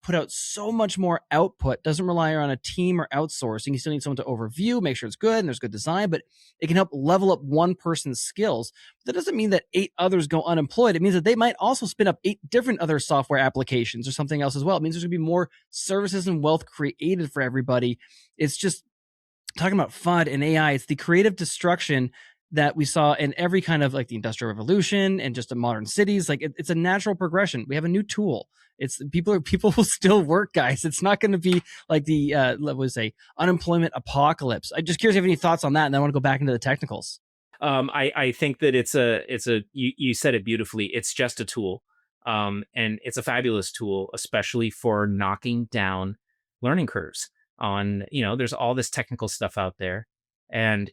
put out so much more output, doesn't rely on a team or outsourcing. You still need someone to overview, make sure it's good and there's good design, but it can help level up one person's skills. That doesn't mean that 8 others go unemployed. It means that they might also spin up 8 different other software applications or something else as well. It means there's going to be more services and wealth created for everybody. It's just talking about FUD and AI. It's the creative destruction that we saw in every kind of like the Industrial Revolution and just in modern cities. Like it's a natural progression. We have a new tool. It's people will still work, guys. It's not going to be like the unemployment apocalypse. I'm just curious if you have any thoughts on that, and then I want to go back into the technicals. I think that it's you said it beautifully. It's just a tool, and it's a fabulous tool, especially for knocking down learning curves. There's all this technical stuff out there, and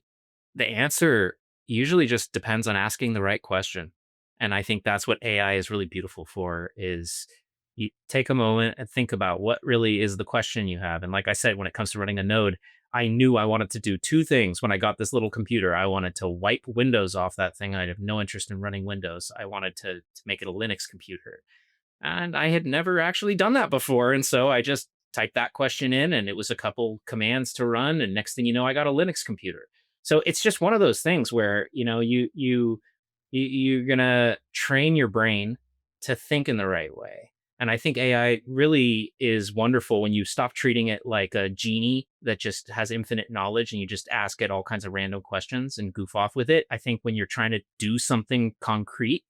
the answer usually just depends on asking the right question. And I think that's what AI is really beautiful for, is you take a moment and think about what really is the question you have. And like I said, when it comes to running a node, I knew I wanted to do two things when I got this little computer. I wanted to wipe Windows off that thing. I have no interest in running Windows. I wanted to make it a Linux computer. And I had never actually done that before. And so I just typed that question in, and it was a couple commands to run. And next thing you know, I got a Linux computer. So it's just one of those things where, you're going to train your brain to think in the right way. And I think AI really is wonderful when you stop treating it like a genie that just has infinite knowledge and you just ask it all kinds of random questions and goof off with it. I think when you're trying to do something concrete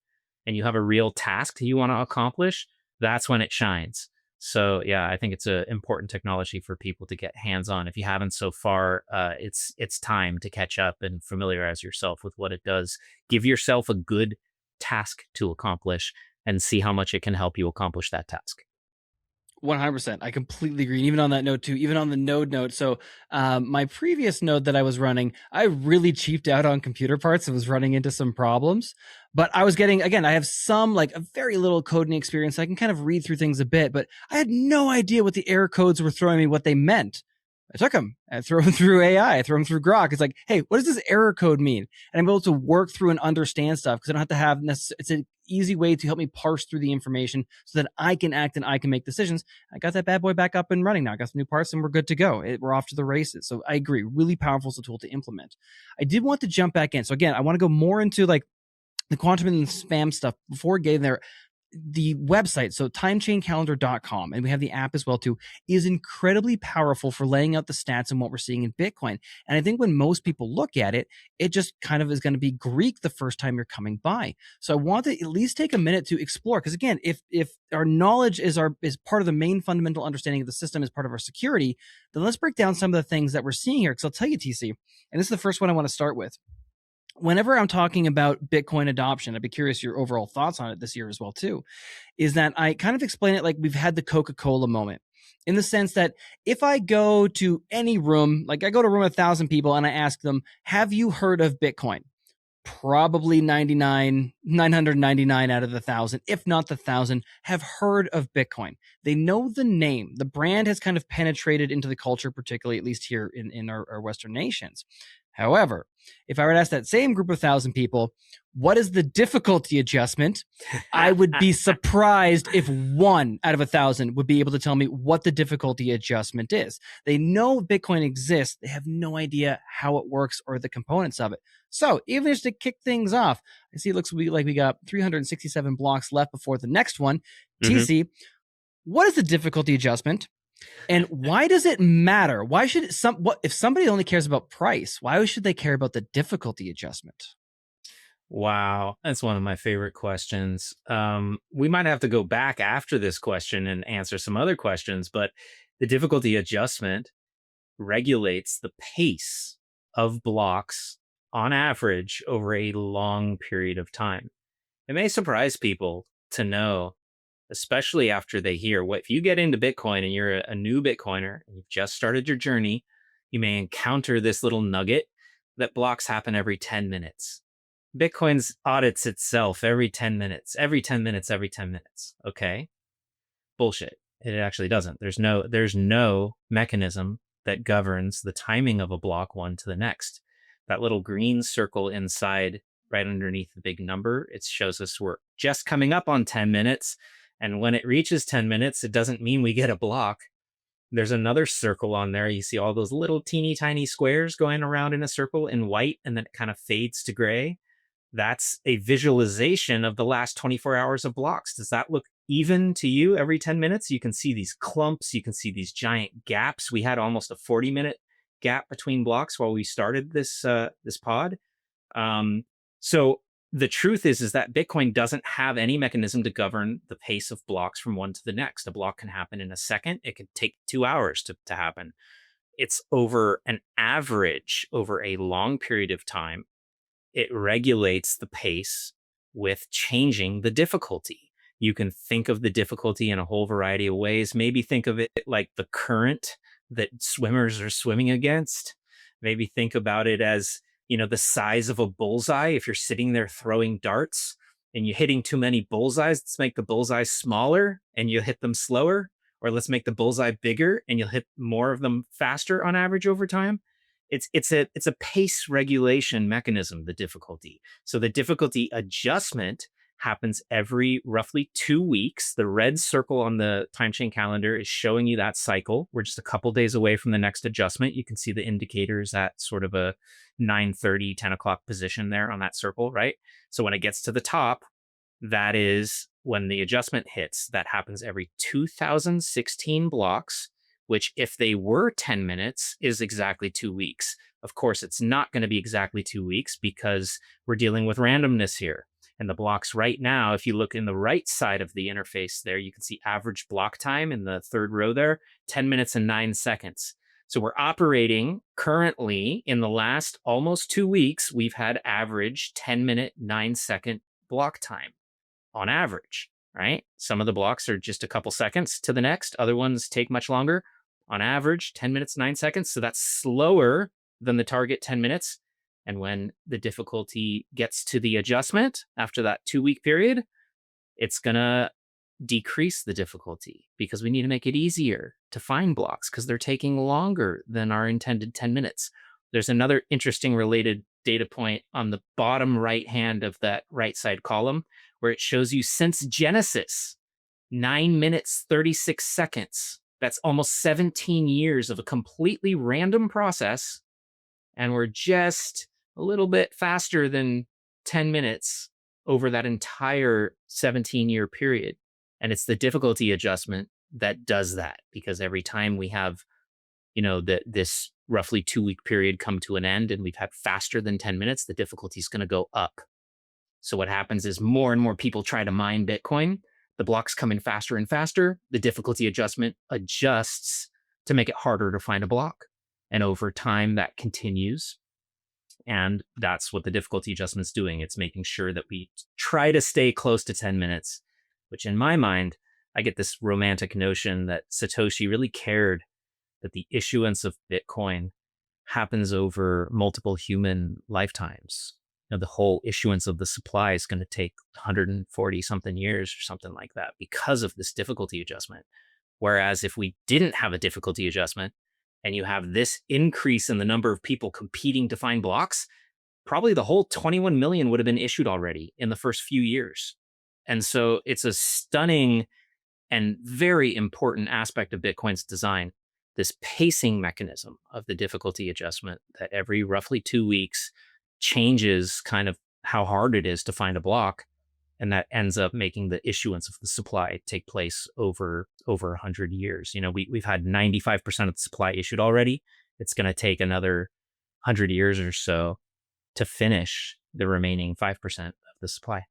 and you have a real task that you want to accomplish, that's when it shines. So yeah, I think it's an important technology for people to get hands on. If you haven't so far, it's time to catch up and familiarize yourself with what it does. Give yourself a good task to accomplish and see how much it can help you accomplish that task. 100%. I completely agree. And even on that note too, even on the node note. So my previous node that I was running, I really cheaped out on computer parts. I was running into some problems, but I was getting, again, I have some like a very little coding experience. I can kind of read through things a bit, but I had no idea what the error codes were throwing me, what they meant. I took them, I threw them through AI, I threw them through Grok. It's like, hey, what does this error code mean? And I'm able to work through and understand stuff because I don't have to have it's an easy way to help me parse through the information so that I can act and I can make decisions. I got that bad boy back up and running now. I got some new parts and we're good to go. We're off to the races. So I agree, really powerful tool to implement. I did want to jump back in. So again, I want to go more into like the quantum and spam stuff before getting there. The website, so timechaincalendar.com, and we have the app as well too, is incredibly powerful for laying out the stats and what we're seeing in Bitcoin. And I think when most people look at it, it just kind of is going to be Greek the first time you're coming by. So I want to at least take a minute to explore, because again, if our knowledge is part of the main fundamental understanding of the system, is part of our security, then let's break down some of the things that we're seeing here. Because I'll tell you, TC, and this is the first one I want to start with. Whenever I'm talking about Bitcoin adoption, I'd be curious your overall thoughts on it this year as well too, is that I kind of explain it like we've had the Coca-Cola moment, in the sense that if I go to any room, like I go to a room of 1,000 people and I ask them, have you heard of Bitcoin? Probably 999 out of the 1,000, if not the 1,000, have heard of Bitcoin. They know the name. The brand has kind of penetrated into the culture, particularly at least here in our Western nations. However, if I were to ask that same group of 1,000 people, what is the difficulty adjustment? I would be surprised if 1 out of 1,000 would be able to tell me what the difficulty adjustment is. They know Bitcoin exists. They have no idea how it works or the components of it. So even just to kick things off, I see it looks like we got 367 blocks left before the next one. Mm-hmm. TC, what is the difficulty adjustment? And why does it matter? Why should if somebody only cares about price, why should they care about the difficulty adjustment? Wow, that's one of my favorite questions. We might have to go back after this question and answer some other questions, but the difficulty adjustment regulates the pace of blocks on average over a long period of time. It may surprise people to know, especially after they hear what, if you get into Bitcoin and you're a new Bitcoiner and you've just started your journey, you may encounter this little nugget that blocks happen every 10 minutes. Bitcoin's audits itself every 10 minutes, every 10 minutes, every 10 minutes. Okay. Bullshit. It actually doesn't. There's no mechanism that governs the timing of a block one to the next. That little green circle inside, right underneath the big number, it shows us we're just coming up on 10 minutes. And when it reaches 10 minutes, it doesn't mean we get a block. There's another circle on there. You see all those little teeny tiny squares going around in a circle in white, and then it kind of fades to gray. That's a visualization of the last 24 hours of blocks. Does that look even to you every 10 minutes? You can see these clumps. You can see these giant gaps. We had almost a 40-minute gap between blocks while we started this pod. So the truth is that Bitcoin doesn't have any mechanism to govern the pace of blocks from one to the next. A block can happen in a second. It could take 2 hours to happen. It's over an average, over a long period of time. It regulates the pace with changing the difficulty. You can think of the difficulty in a whole variety of ways. Maybe think of it like the current that swimmers are swimming against. Maybe think about it as, the size of a bullseye. If you're sitting there throwing darts and you're hitting too many bullseyes, let's make the bullseye smaller and you hit them slower. or let's make the bullseye bigger and you'll hit more of them faster on average over time. It's a pace regulation mechanism, the difficulty. So the difficulty adjustment happens every roughly 2 weeks. The red circle on the time chain calendar is showing you that cycle. We're just a couple days away from the next adjustment. You can see the indicators at sort of a 9:30, 10 o'clock position there on that circle, right? So when it gets to the top, that is when the adjustment hits. That happens every 2016 blocks, which if they were 10 minutes is exactly 2 weeks. Of course, it's not going to be exactly 2 weeks because we're dealing with randomness here. And the blocks right now, if you look in the right side of the interface there, you can see average block time in the third row there, 10 minutes and 9 seconds. So we're operating currently in the last almost 2 weeks, we've had average 10-minute, 9-second block time on average, right? Some of the blocks are just a couple seconds to the next. Other ones take much longer. On average, 10 minutes, 9 seconds. So that's slower than the target 10 minutes. And when the difficulty gets to the adjustment after that 2-week period, it's going to decrease the difficulty because we need to make it easier to find blocks because they're taking longer than our intended 10 minutes. There's another interesting related data point on the bottom right hand of that right side column where it shows you since Genesis, 9 minutes, 36 seconds. That's almost 17 years of a completely random process. And we're just a little bit faster than 10 minutes over that entire 17-year period. And it's the difficulty adjustment that does that, because every time we have, this roughly 2-week period come to an end and we've had faster than 10 minutes, the difficulty is going to go up. So what happens is more and more people try to mine Bitcoin. The blocks come in faster and faster. The difficulty adjustment adjusts to make it harder to find a block. And over time, that continues. And that's what the difficulty adjustment's doing. It's making sure that we try to stay close to 10 minutes, which in my mind, I get this romantic notion that Satoshi really cared that the issuance of Bitcoin happens over multiple human lifetimes. The whole issuance of the supply is going to take 140 something years or something like that because of this difficulty adjustment. Whereas if we didn't have a difficulty adjustment and you have this increase in the number of people competing to find blocks, probably the whole 21 million would have been issued already in the first few years. And so it's a stunning and very important aspect of Bitcoin's design, this pacing mechanism of the difficulty adjustment that every roughly 2 weeks changes kind of how hard it is to find a block. And that ends up making the issuance of the supply take place over 100 years. We've had 95% of the supply issued already. It's going to take another 100 years or so to finish the remaining 5% of the supply.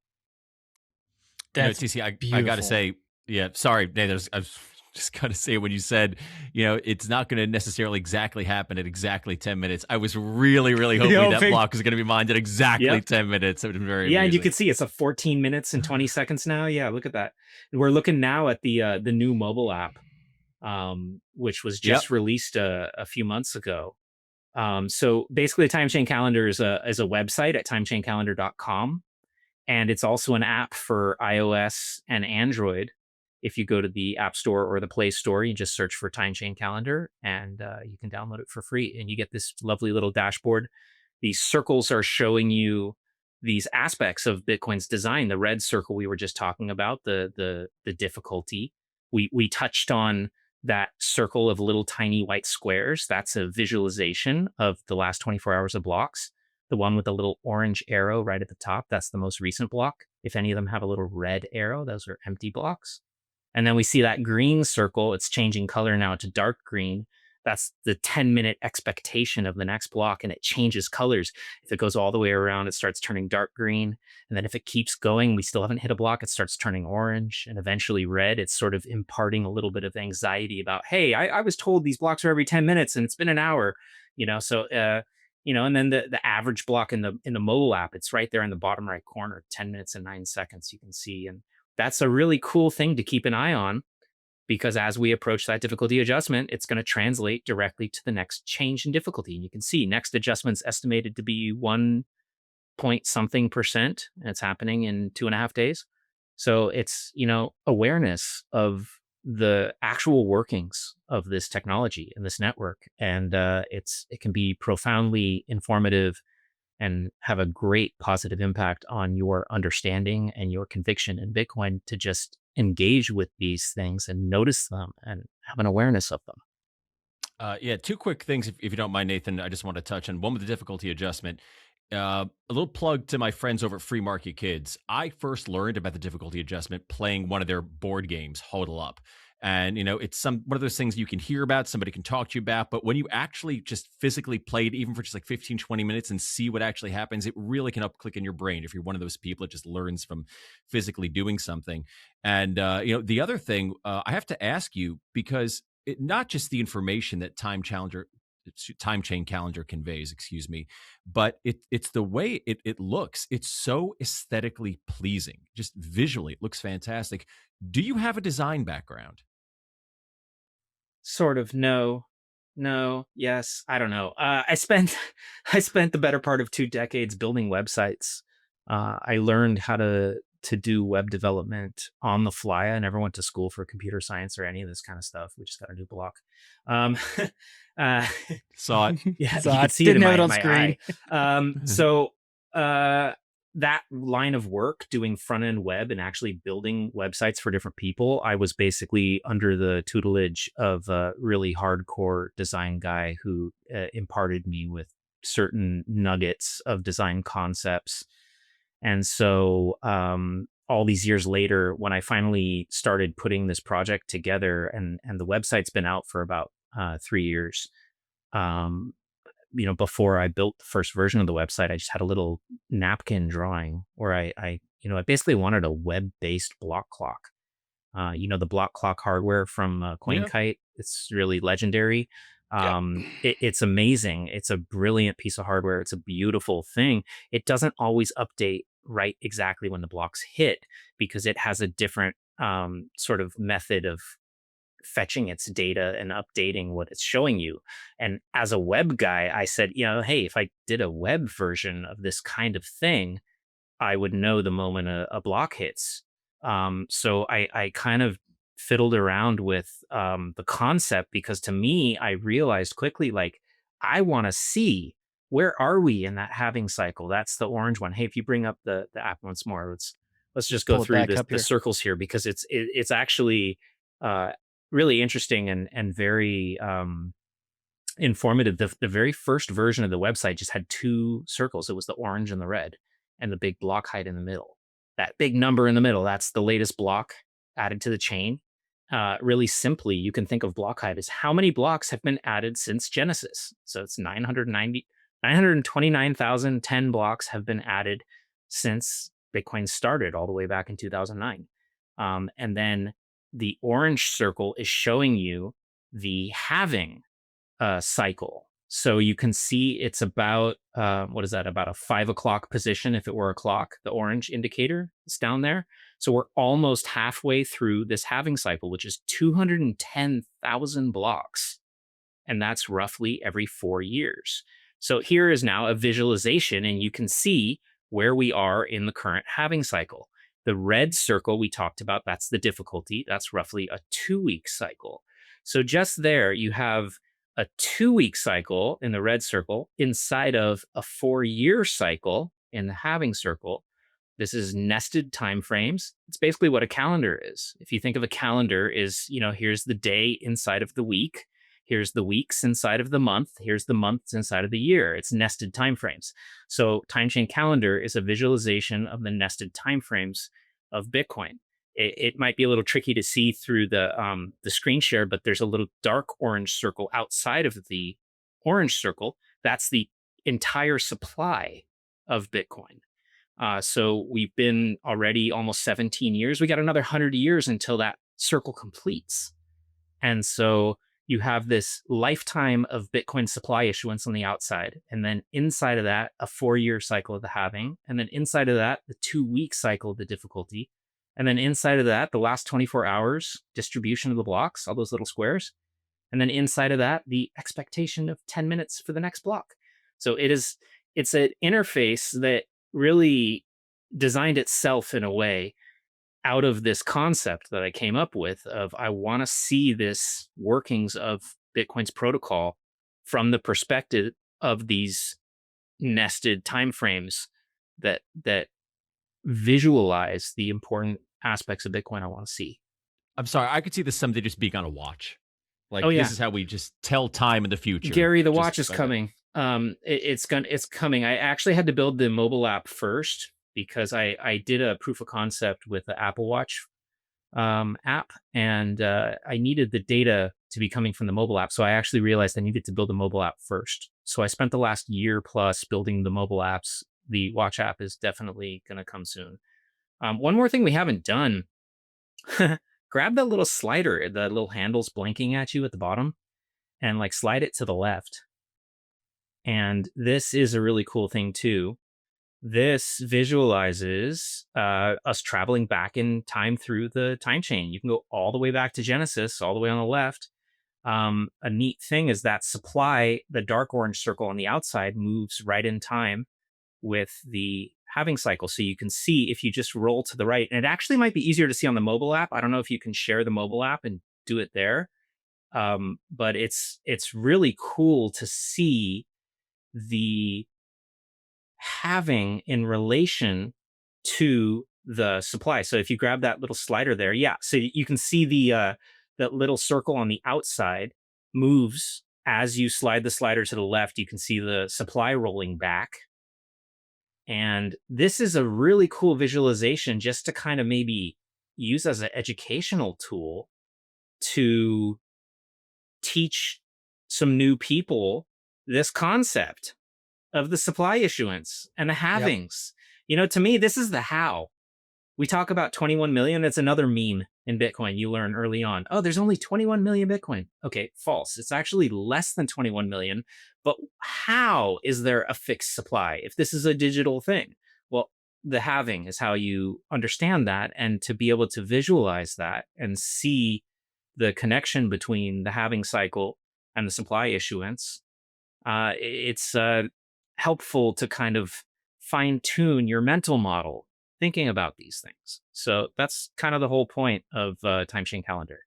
That's TC, I beautiful. got to say, yeah, sorry, Nate, I was just got to say, when you said, it's not going to necessarily exactly happen at exactly 10 minutes, I was really, really hoping that block was going to be mined at exactly 10 minutes. It would have been very amazing. And you can see it's a 14 minutes and 20 seconds now. Yeah, look at that. We're looking now at the new mobile app, which was just released a few months ago. So basically, the Time Chain Calendar is a website at timechaincalendar.com. And it's also an app for iOS and Android. If you go to the App Store or the Play Store, you just search for Time Chain Calendar and you can download it for free. And you get this lovely little dashboard. These circles are showing you these aspects of Bitcoin's design. The red circle we were just talking about, the difficulty. We touched on that circle of little tiny white squares. That's a visualization of the last 24 hours of blocks. The one with the little orange arrow right at the top, that's the most recent block. If any of them have a little red arrow, those are empty blocks. And then we see that green circle. It's changing color now to dark green. That's the 10-minute expectation of the next block, and it changes colors. If it goes all the way around, it starts turning dark green. And then if it keeps going, we still haven't hit a block, it starts turning orange and eventually red. It's sort of imparting a little bit of anxiety about, hey, I was told these blocks are every 10 minutes and it's been an hour, and then the average block in the mobile app, it's right there in the bottom right corner, 10 minutes and 9 seconds, you can see. And that's a really cool thing to keep an eye on, because as we approach that difficulty adjustment, it's going to translate directly to the next change in difficulty. And you can see next adjustment's estimated to be 1 point something percent, and it's happening in 2.5 days. So it's, awareness of the actual workings of this technology and this network. And it can be profoundly informative and have a great positive impact on your understanding and your conviction in Bitcoin to just engage with these things and notice them and have an awareness of them. Yeah, two quick things, if you don't mind, Nathan. I just want to touch on one with the difficulty adjustment. A little plug to my friends over at Free Market Kids. I first learned about the difficulty adjustment playing one of their board games, Hodl Up. And it's one of those things you can hear about, somebody can talk to you about, but when you actually just physically play it, even for just like 15, 20 minutes and see what actually happens, it really can up-click in your brain if you're one of those people that just learns from physically doing something. And the other thing, I have to ask you, because not just the information that time chain calendar conveys, excuse me, but it's the way it looks. It's so aesthetically pleasing, just visually, it looks fantastic. Do you have a design background? Sort of. No, yes, I don't know. I spent I spent the better part of 2 decades building websites. I learned how to do web development on the fly. I never went to school for computer science or any of this kind of stuff. We just got a new block. Um, uh, Saw it. yeah, So you I can see it in didn't have it on my screen. eye. So that line of work, doing front end web and actually building websites for different people, I was basically under the tutelage of a really hardcore design guy who imparted me with certain nuggets of design concepts. And so all these years later, when I finally started putting this project together, and the website's been out for about 3 years. Um, before I built the first version of the website, I just had a little napkin drawing where I basically wanted a web-based block clock. The block clock hardware from Yeah. CoinKite. It's really legendary. Yeah. It's amazing. It's a brilliant piece of hardware. It's a beautiful thing. It doesn't always update right exactly when the blocks hit because it has a different sort of method of fetching its data and updating what it's showing you. And as a web guy, I said, hey, if I did a web version of this kind of thing, I would know the moment a block hits. So I kind of fiddled around with the concept because to me, I realized quickly, like, I want to see where are we in that halving cycle. That's the orange one. Hey, if you bring up the app once more, let's just go Pull it through back up the here. circles here because it's actually uh, really interesting and very informative. The very first version of the website just had two circles. It was the orange and the red, and the big block height in the middle. That big number in the middle, that's the latest block added to the chain. Really simply, you can think of block height as how many blocks have been added since Genesis. So it's 929,010 blocks have been added since Bitcoin started all the way back in 2009. And then the orange circle is showing you the halving cycle. So you can see it's about, what is that, about a 5 o'clock position if it were a clock, the orange indicator is down there. So we're almost halfway through this halving cycle, which is 210,000 blocks. And that's roughly every 4 years. So here is now a visualization, and you can see where we are in the current halving cycle. The red circle we talked about, that's the difficulty. That's roughly a 2-week cycle. So just there, you have a 2-week cycle in the red circle inside of a 4-year cycle in the halving circle. This is nested time frames. It's basically what a calendar is. If you think of a calendar is, here's the day inside of the week. Here's the weeks inside of the month. Here's the months inside of the year. It's nested time frames. So time chain calendar is a visualization of the nested time frames of Bitcoin. It might be a little tricky to see through the screen share, but there's a little dark orange circle outside of the orange circle. That's the entire supply of Bitcoin. So we've been already almost 17 years. We got another 100 years until that circle completes. And so you have this lifetime of Bitcoin supply issuance on the outside. And then inside of that, a 4-year cycle of the halving. And then inside of that, the 2-week cycle of the difficulty. And then inside of that, the last 24 hours distribution of the blocks, all those little squares. And then inside of that, the expectation of 10 minutes for the next block. So it's an interface that really designed itself in a way out of this concept that I came up with of I want to see this workings of Bitcoin's protocol from the perspective of these nested timeframes that visualize the important aspects of Bitcoin I want to see. I'm sorry, I could see this someday just being on a watch. Like, Oh, yeah. this is how we just tell time in the future. Gary, the Just watch is by that. coming. It's coming. I actually had to build the mobile app first because I did a proof of concept with the Apple Watch app, and I needed the data to be coming from the mobile app. So I actually realized I needed to build a mobile app first. So I spent the last year plus building the mobile apps. The watch app is definitely going to come soon. One more thing we haven't done. Grab that little slider, the little handles blinking at you at the bottom, and like slide it to the left. And this is a really cool thing too. This visualizes us traveling back in time through the time chain. You can go all the way back to Genesis, all the way on the left. A neat thing is that supply, the dark orange circle on the outside, moves right in time with the halving cycle. So you can see if you just roll to the right, and it actually might be easier to see on the mobile app. I don't know if you can share the mobile app and do it there. But it's really cool to see the halving in relation to the supply. So if you grab that little slider there, yeah, so you can see the that little circle on the outside moves as you slide the slider to the left. You can see the supply rolling back. And this is a really cool visualization just to kind of maybe use as an educational tool to teach some new people this concept of the supply issuance and the halvings. You know, to me, this is the how. We talk about 21 million. It's another meme in Bitcoin. You learn early on, oh, there's only 21 million Bitcoin. Okay, false. It's actually less than 21 million. But how is there a fixed supply if this is a digital thing? Well, the halving is how you understand that, and to be able to visualize that and see the connection between the halving cycle and the supply issuance. It's helpful to kind of fine tune your mental model thinking about these things. So that's kind of the whole point of time chain calendar.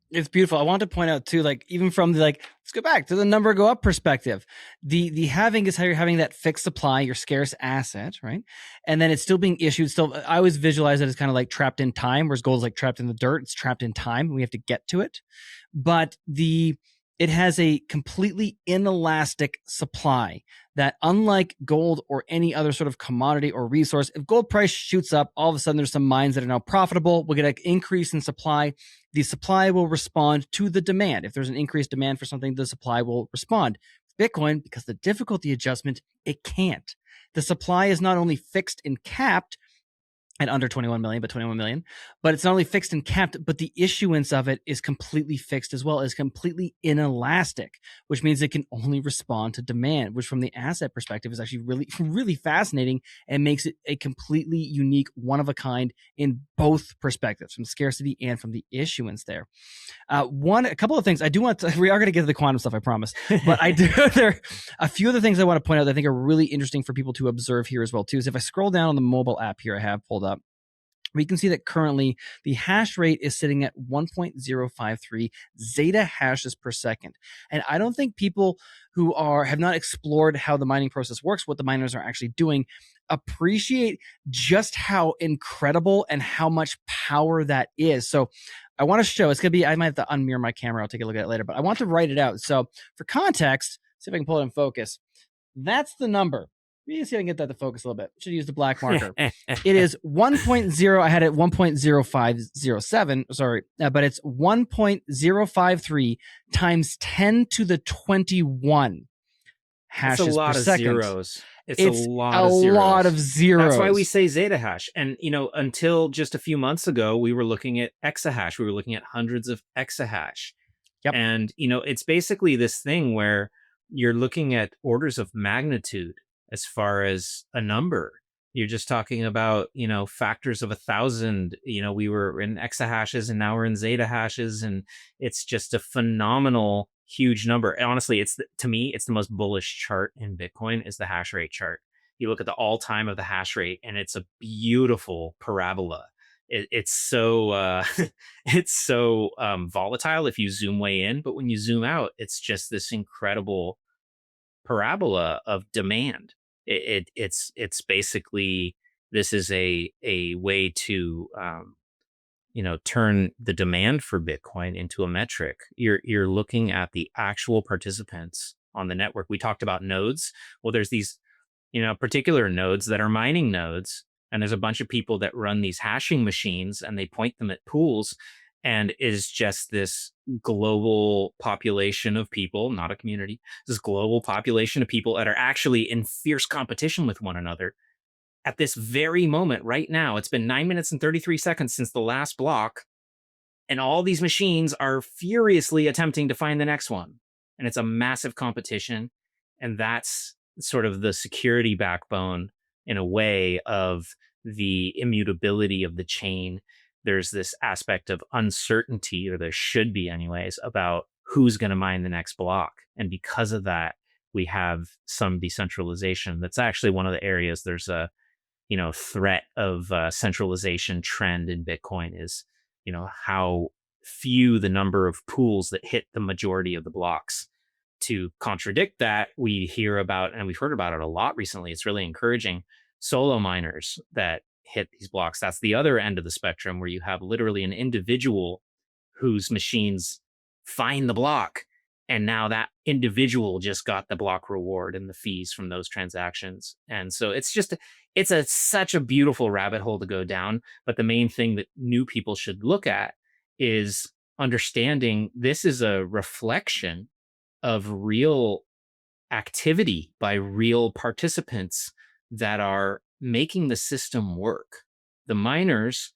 It's beautiful. I want to point out too, like even from the let's go back to the number go up perspective. The halving is how you're having that fixed supply, your scarce asset, right? And then it's still being issued. Still, I always visualize it as kind of like trapped in time, whereas gold is like trapped in the dirt. It's trapped in time, and we have to get to it. But it has a completely inelastic supply that, unlike gold or any other sort of commodity or resource, if gold price shoots up, all of a sudden there's some mines that are now profitable. We'll get an increase in supply. The supply will respond to the demand. If there's an increased demand for something, the supply will respond. Bitcoin, because the difficulty adjustment, it can't. The supply is not only fixed and capped at under 21 million, but 21 million. But it's not only fixed and capped, but the issuance of it is completely fixed as well, as completely inelastic, which means it can only respond to demand, which from the asset perspective is actually really, really fascinating and makes it a completely unique, one of a kind in both perspectives, from scarcity and from the issuance there. A couple of things I do want to, we are going to get to the quantum stuff, I promise, but there are a few other things I want to point out that I think are really interesting for people to observe here as well too. Is if I scroll down on the mobile app here I have pulled up, we can see that currently the hash rate is sitting at 1.053 zeta hashes per second. And I don't think people who have not explored how the mining process works, what the miners are actually doing, appreciate just how incredible and how much power that is. So I want to show, it's going to be, I might have to unmirror my camera. I'll take a look at it later, but I want to write it out. So for context, see if I can pull it in focus. That's the number. Let me see if I can get that to focus a little bit. Should use the black marker. It is 1.0. I had it 1.0507. Sorry, but it's 1.053 times 10 to the 21 hashes It's a lot per of second. Zeros. It's a lot of zeros. lot of zeros. That's why we say zeta hash. And, you know, until just a few months ago, we were looking at exahash. We were looking at hundreds of exahash. Yep. And, you know, it's basically this thing where you're looking at orders of magnitude as far as a number. You're just talking about, you know, factors of 1,000. You know, we were in exahashes and now we're in zeta hashes, and it's just a phenomenal, huge number. And honestly, to me, it's the most bullish chart in Bitcoin is the hash rate chart. You look at the all time of the hash rate, and it's a beautiful parabola. it's so it's so volatile if you zoom way in, but when you zoom out, it's just this incredible parabola of demand. It's basically, this is a way to turn the demand for Bitcoin into a metric. You're looking at the actual participants on the network. We talked about nodes. Well, there's these particular nodes that are mining nodes, and there's a bunch of people that run these hashing machines, and they point them at pools, and is just this global population of people, not a community, this global population of people that are actually in fierce competition with one another at this very moment right now. It's been 9 minutes and 33 seconds since the last block, and all these machines are furiously attempting to find the next one. And it's a massive competition. And that's sort of the security backbone, in a way, of the immutability of the chain. There's this aspect of uncertainty, or there should be anyways, about who's going to mine the next block. And because of that, we have some decentralization. That's actually one of the areas there's a threat of centralization trend in Bitcoin, is how few the number of pools that hit the majority of the blocks. To contradict that, we hear about, and we've heard about it a lot recently, it's really encouraging, solo miners that hit these blocks. That's the other end of the spectrum, where you have literally an individual whose machines find the block, and now that individual just got the block reward and the fees from those transactions. And so it's such a beautiful rabbit hole to go down. But the main thing that new people should look at is understanding this is a reflection of real activity by real participants that are making the system work. The miners,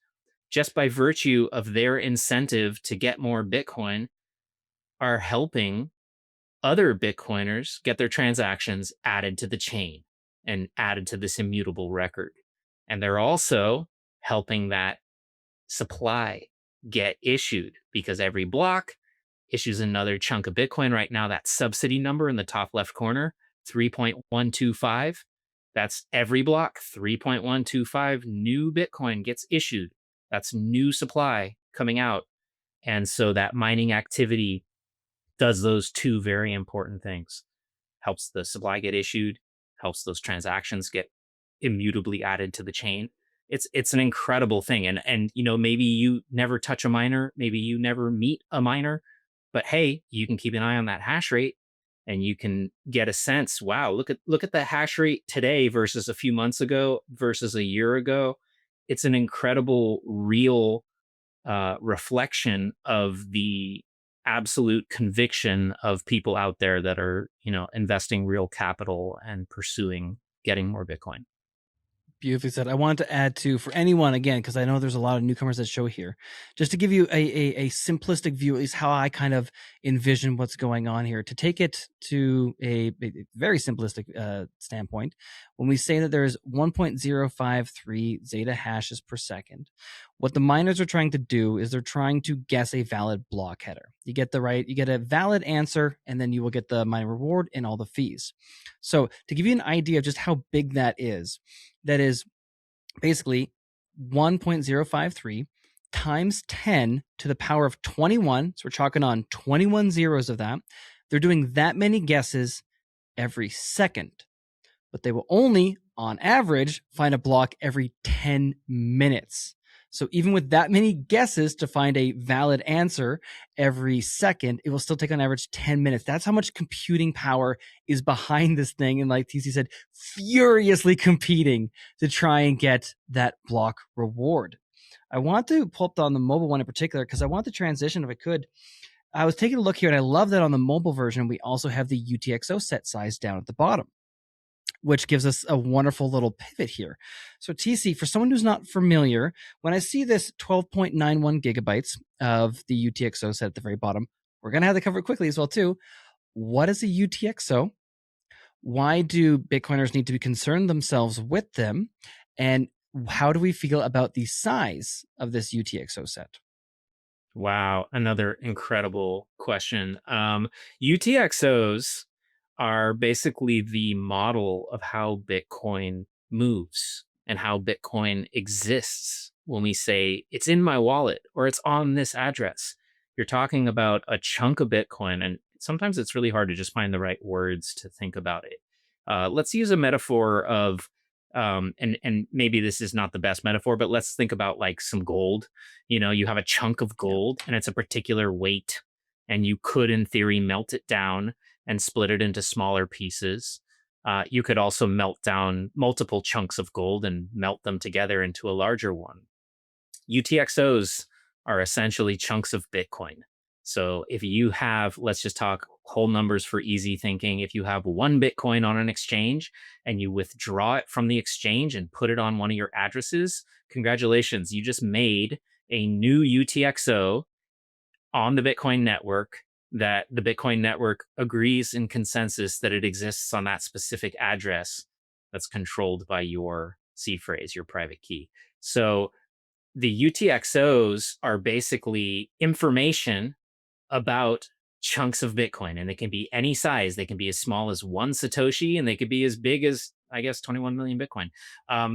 just by virtue of their incentive to get more Bitcoin, are helping other Bitcoiners get their transactions added to the chain and added to this immutable record. And they're also helping that supply get issued, because every block issues another chunk of Bitcoin. Right now, that subsidy number in the top left corner, 3.125, that's every block. 3.125 new Bitcoin gets issued. That's new supply coming out. And so that mining activity does those two very important things: helps the supply get issued, helps those transactions get immutably added to the chain. It's an incredible thing. And maybe you never touch a miner, maybe you never meet a miner, but hey, you can keep an eye on that hash rate, and you can get a sense, wow, look at the hash rate today versus a few months ago versus a year ago. It's an incredible, real reflection of the absolute conviction of people out there that are, investing real capital and pursuing getting more Bitcoin. Beautifully said. I wanted to add to, for anyone, again, because I know there's a lot of newcomers that show here, just to give you a simplistic view, at least how I kind of envision what's going on here, to take it to a very simplistic standpoint. When we say that there's 1.053 zeta hashes per second, what the miners are trying to do is they're trying to guess a valid block header. You get a valid answer, and then you will get the mining reward and all the fees. So to give you an idea of just how big that is basically 1.053 times 10 to the power of 21. So we're chalking on 21 zeros of that. They're doing that many guesses every second, but they will only, on average, find a block every 10 minutes. So even with that many guesses to find a valid answer every second, it will still take on average 10 minutes. That's how much computing power is behind this thing. And like TC said, furiously competing to try and get that block reward. I want to pull up on the mobile one in particular, because I want the transition, if I could. I was taking a look here, and I love that on the mobile version, we also have the UTXO set size down at the bottom, which gives us a wonderful little pivot here. So TC, for someone who's not familiar, when I see this 12.91 gigabytes of the UTXO set at the very bottom, we're going to have to cover it quickly as well too. What is a UTXO? Why do Bitcoiners need to be concerned themselves with them? And how do we feel about the size of this UTXO set? Wow, another incredible question. UTXOs are basically the model of how Bitcoin moves and how Bitcoin exists when we say it's in my wallet or it's on this address. You're talking about a chunk of Bitcoin, and sometimes it's really hard to just find the right words to think about it. Let's use a metaphor of, and maybe this is not the best metaphor, but let's think about like some gold. You have a chunk of gold and it's a particular weight, and you could, in theory, melt it down and split it into smaller pieces. You could also melt down multiple chunks of gold and melt them together into a larger one. UTXOs are essentially chunks of Bitcoin. So if you have, let's just talk whole numbers for easy thinking. If you have 1 Bitcoin on an exchange and you withdraw it from the exchange and put it on one of your addresses, congratulations, you just made a new UTXO on the Bitcoin network that the Bitcoin network agrees in consensus that it exists on that specific address that's controlled by your C phrase, your private key. So the UTXOs are basically information about chunks of Bitcoin, and they can be any size. They can be as small as 1 Satoshi, and they could be as big as, I guess, 21 million Bitcoin.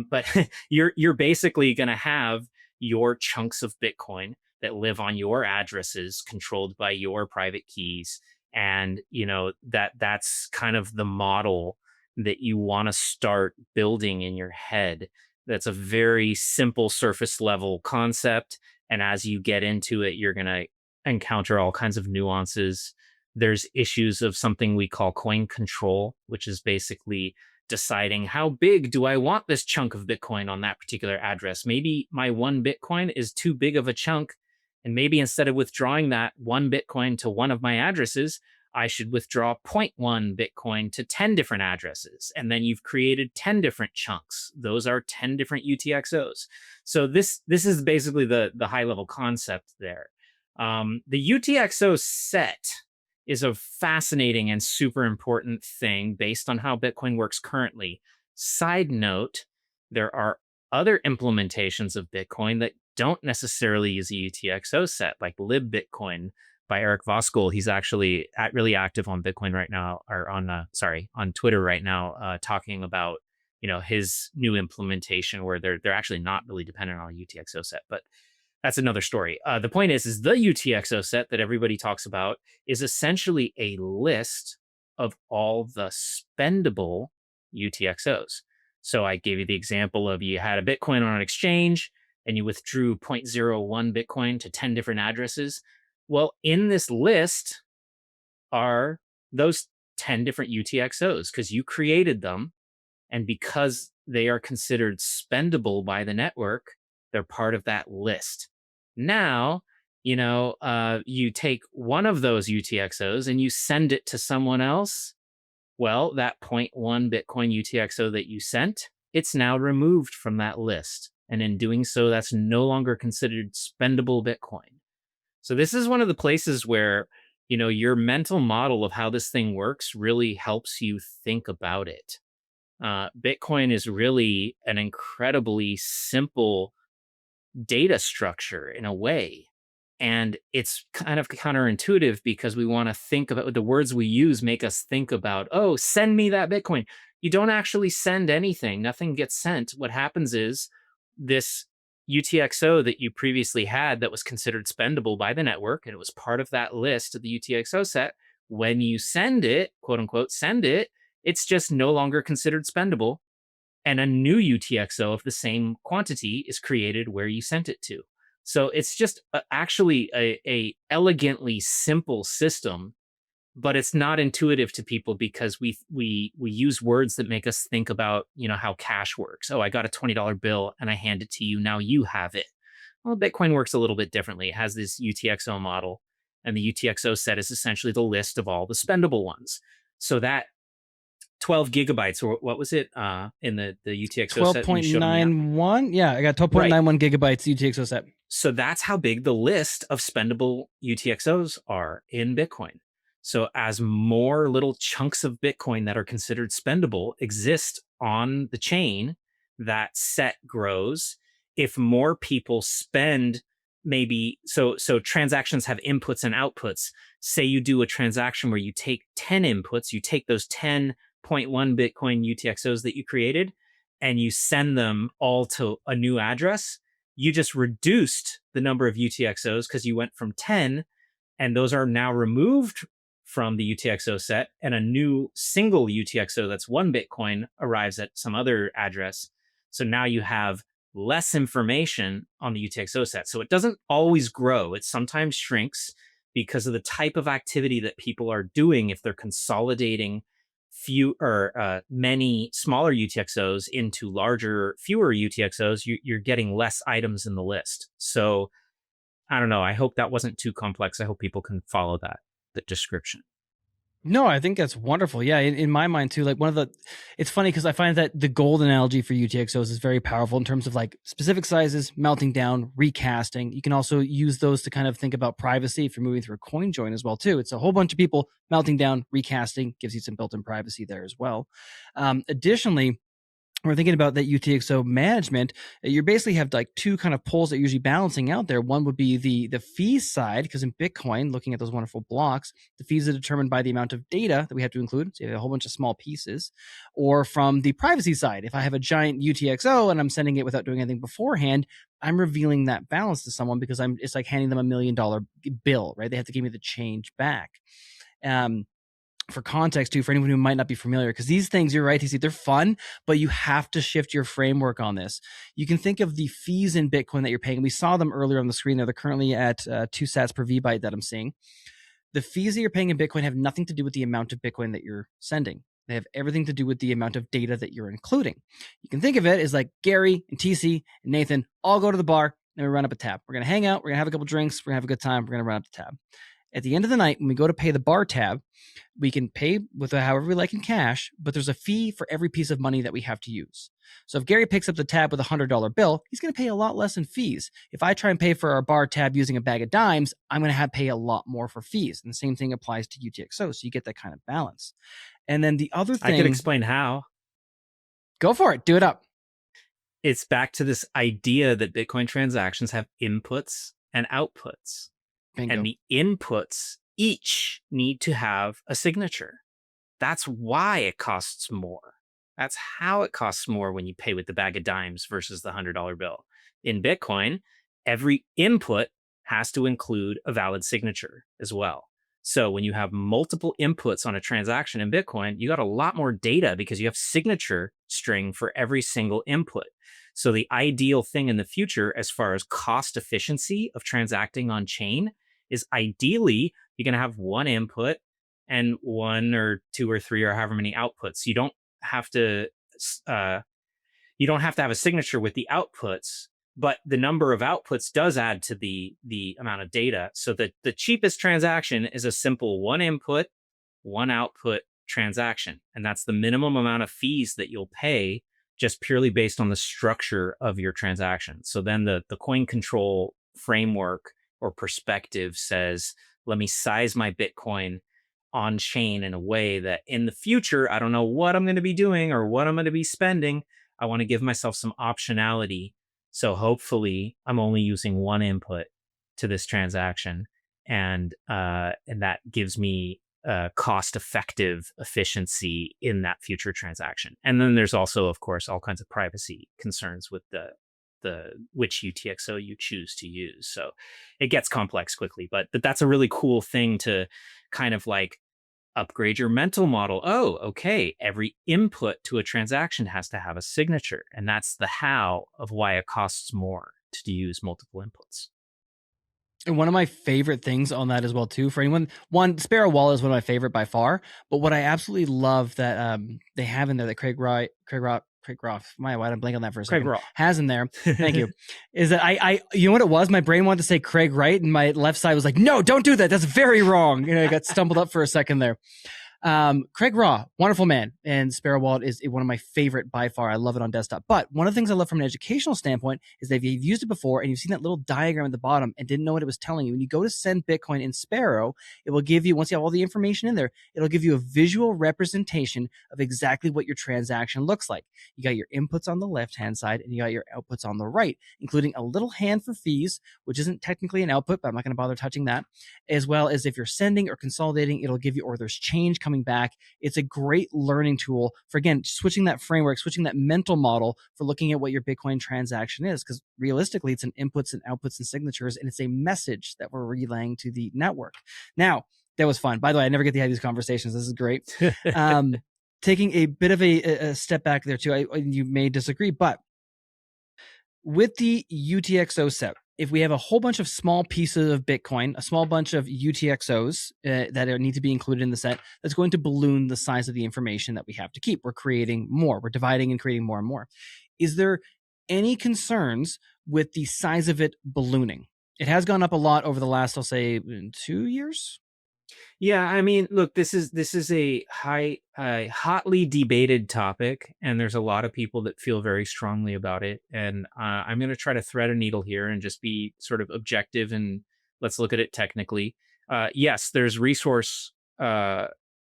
But you're basically going to have your chunks of Bitcoin that live on your addresses, controlled by your private keys, and that's kind of the model that you want to start building in your head. That's a very simple surface level concept, and as you get into it, you're going to encounter all kinds of nuances. There's issues of something we call coin control, which is basically deciding how big do I want this chunk of Bitcoin on that particular address. Maybe my 1 Bitcoin is too big of a chunk, and maybe instead of withdrawing that 1 Bitcoin to one of my addresses, I should withdraw 0.1 Bitcoin to 10 different addresses. And then you've created 10 different chunks. Those are 10 different UTXOs. So this is basically the high level concept there. The UTXO set is a fascinating and super important thing based on how Bitcoin works currently. Side note, there are other implementations of Bitcoin that don't necessarily use a UTXO set, like LibBitcoin by Eric Voskuil. He's actually really active on Bitcoin right now, or on Twitter right now, talking about his new implementation where they're actually not really dependent on a UTXO set, but that's another story. The point is the UTXO set that everybody talks about is essentially a list of all the spendable UTXOs. So I gave you the example of you had a Bitcoin on an exchange and you withdrew 0.01 Bitcoin to 10 different addresses. Well, in this list are those 10 different UTXOs because you created them. And because they are considered spendable by the network, they're part of that list. Now, you take one of those UTXOs and you send it to someone else. Well, that 0.1 Bitcoin UTXO that you sent, it's now removed from that list. And in doing so, that's no longer considered spendable Bitcoin. So this is one of the places where, your mental model of how this thing works really helps you think about it. Bitcoin is really an incredibly simple data structure in a way. And it's kind of counterintuitive because we want to think about the words we use make us think about, oh, send me that Bitcoin. You don't actually send anything. Nothing gets sent. What happens is this UTXO that you previously had that was considered spendable by the network, and it was part of that list of the UTXO set. When you send it, quote unquote, send it, it's just no longer considered spendable. And a new UTXO of the same quantity is created where you sent it to. So it's just actually a elegantly simple system, but it's not intuitive to people because we use words that make us think about, how cash works. Oh, I got a $20 bill and I hand it to you. Now you have it. Well, Bitcoin works a little bit differently. It has this UTXO model, and the UTXO set is essentially the list of all the spendable ones. So that 12 gigabytes, or what was it in the UTXO set? 12.91. Yeah, I got 12.91 gigabytes UTXO set. So that's how big the list of spendable UTXOs are in Bitcoin. So as more little chunks of Bitcoin that are considered spendable exist on the chain, that set grows. If more people spend, maybe so transactions have inputs and outputs. Say you do a transaction where you take 10 inputs, you take those 10.1 Bitcoin UTXOs that you created, and you send them all to a new address. you just reduced the number of UTXOs because you went from 10, and those are now removed from the UTXO set, and a new single UTXO that's 1 Bitcoin arrives at some other address. So now you have less information on the UTXO set. So it doesn't always grow. It sometimes shrinks because of the type of activity that people are doing. If they're consolidating many smaller UTXOs into fewer UTXOs, you're getting less items in the list. So I don't know. I hope that wasn't too complex. I hope people can follow the description. No, I think that's wonderful. Yeah, in my mind too, like it's funny because I find that the gold analogy for UTXOs is very powerful in terms of like specific sizes, melting down, recasting. You can also use those to kind of think about privacy if you're moving through a coin join as well too. It's a whole bunch of people melting down, recasting, gives you some built-in privacy there as well. Additionally, we're thinking about that UTXO management. You basically have like two kind of poles that you're usually balancing out there. One would be the fees side, because in Bitcoin, looking at those wonderful blocks, the fees are determined by the amount of data that we have to include. So you have a whole bunch of small pieces. Or from the privacy side, if I have a giant UTXO and I'm sending it without doing anything beforehand, I'm revealing that balance to someone because it's like handing them $1 million bill, right? They have to give me the change back. For context too, for anyone who might not be familiar, because these things, you're right, TC, they're fun, but you have to shift your framework on this. You can think of the fees in Bitcoin that you're paying. We saw them earlier on the screen there. They're currently at 2 sats per VByte that I'm seeing. The fees that you're paying in Bitcoin have nothing to do with the amount of Bitcoin that you're sending. They have everything to do with the amount of data that you're including. You can think of it as like Gary and TC and Nathan all go to the bar and we run up a tab. We're going to hang out. We're going to have a couple drinks. We're going to have a good time. We're going to run up the tab. At the end of the night, when we go to pay the bar tab, we can pay with however we like in cash, but there's a fee for every piece of money that we have to use. So if Gary picks up the tab with a $100 bill, he's going to pay a lot less in fees. If I try and pay for our bar tab using a bag of dimes, I'm going to have to pay a lot more for fees. And the same thing applies to UTXO. So you get that kind of balance. And then the other thing... I could explain how. Go for it. Do it up. It's back to this idea that Bitcoin transactions have inputs and outputs. Bingo. And the inputs each need to have a signature. That's why it costs more. That's how it costs more when you pay with the bag of dimes versus the $100 bill. In Bitcoin, every input has to include a valid signature as well. So when you have multiple inputs on a transaction in Bitcoin, you got a lot more data because you have signature string for every single input. So the ideal thing in the future, as far as cost efficiency of transacting on chain, is ideally you're going to have one input and 1 or 2 or 3 or however many outputs. You don't have to have a signature with the outputs, but the number of outputs does add to the amount of data. So that the cheapest transaction is a simple 1 input, 1 output transaction. And that's the minimum amount of fees that you'll pay just purely based on the structure of your transaction. So then the coin control framework or perspective says, let me size my Bitcoin on chain in a way that in the future, I don't know what I'm going to be doing or what I'm going to be spending. I want to give myself some optionality. So hopefully I'm only using 1 input to this transaction. And that gives me cost-effective efficiency in that future transaction. And then there's also, of course, all kinds of privacy concerns with the which UTXO you choose to use. So it gets complex quickly, but that's a really cool thing to kind of like upgrade your mental model. Oh, okay. Every input to a transaction has to have a signature. And that's the how of why it costs more to use multiple inputs. And one of my favorite things on that as well, too, for anyone, Sparrow Wallet is one of my favorite by far. But what I absolutely love that they have in there that Craig Roth, why did I blank on that for a second? Craig Roth has in there. Thank you. Is that I you know what it was? My brain wanted to say Craig Wright, and my left side was like, no, don't do that. That's very wrong. I got stumbled up for a second there. Craig Raw, wonderful man, and Sparrow Wallet is one of my favorite by far. I love it on desktop. But one of the things I love from an educational standpoint is that if you've used it before and you've seen that little diagram at the bottom and didn't know what it was telling you, when you go to send Bitcoin in Sparrow, it will give you, once you have all the information in there, it'll give you a visual representation of exactly what your transaction looks like. You got your inputs on the left-hand side and you got your outputs on the right, including a little hand for fees, which isn't technically an output, but I'm not going to bother touching that, as well as if you're sending or consolidating, it'll give you, or there's change coming coming back. It's a great learning tool for, again, switching that framework, switching that mental model for looking at what your Bitcoin transaction is. Because realistically, it's an inputs and outputs and signatures, and it's a message that we're relaying to the network. Now, that was fun. By the way, I never get to have these conversations. This is great. Taking a bit of a step back there too. You may disagree, but with the UTXO set, if we have a whole bunch of small pieces of Bitcoin, a small bunch of UTXOs that need to be included in the set, that's going to balloon the size of the information that we have to keep. We're creating more. We're dividing and creating more and more. Is there any concerns with the size of it ballooning? It has gone up a lot over the last, I'll say, 2 years. Yeah, I mean, look, this is a hotly debated topic, and there's a lot of people that feel very strongly about it. And I'm going to try to thread a needle here and just be sort of objective, and let's look at it technically. Yes, there's resource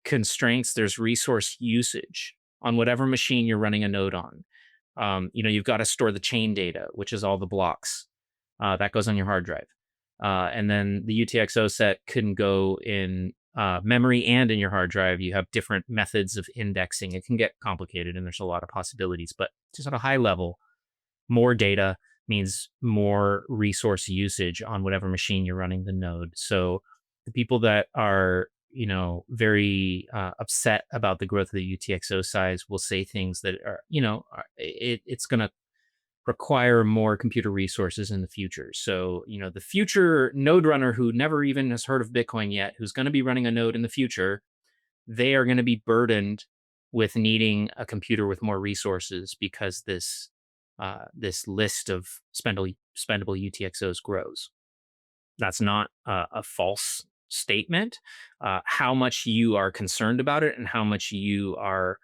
constraints. There's resource usage on whatever machine you're running a node on. You've got to store the chain data, which is all the blocks that goes on your hard drive. And then the UTXO set can go in memory and in your hard drive. You have different methods of indexing. It can get complicated, and there's a lot of possibilities. But just at a high level, more data means more resource usage on whatever machine you're running the node. So the people that are, very upset about the growth of the UTXO size will say things that are, it's going to require more computer resources in the future. So, the future node runner who never even has heard of Bitcoin yet, who's going to be running a node in the future, they are going to be burdened with needing a computer with more resources because this list of spendable UTXOs grows. That's not a false statement. How much you are concerned about it and how much you are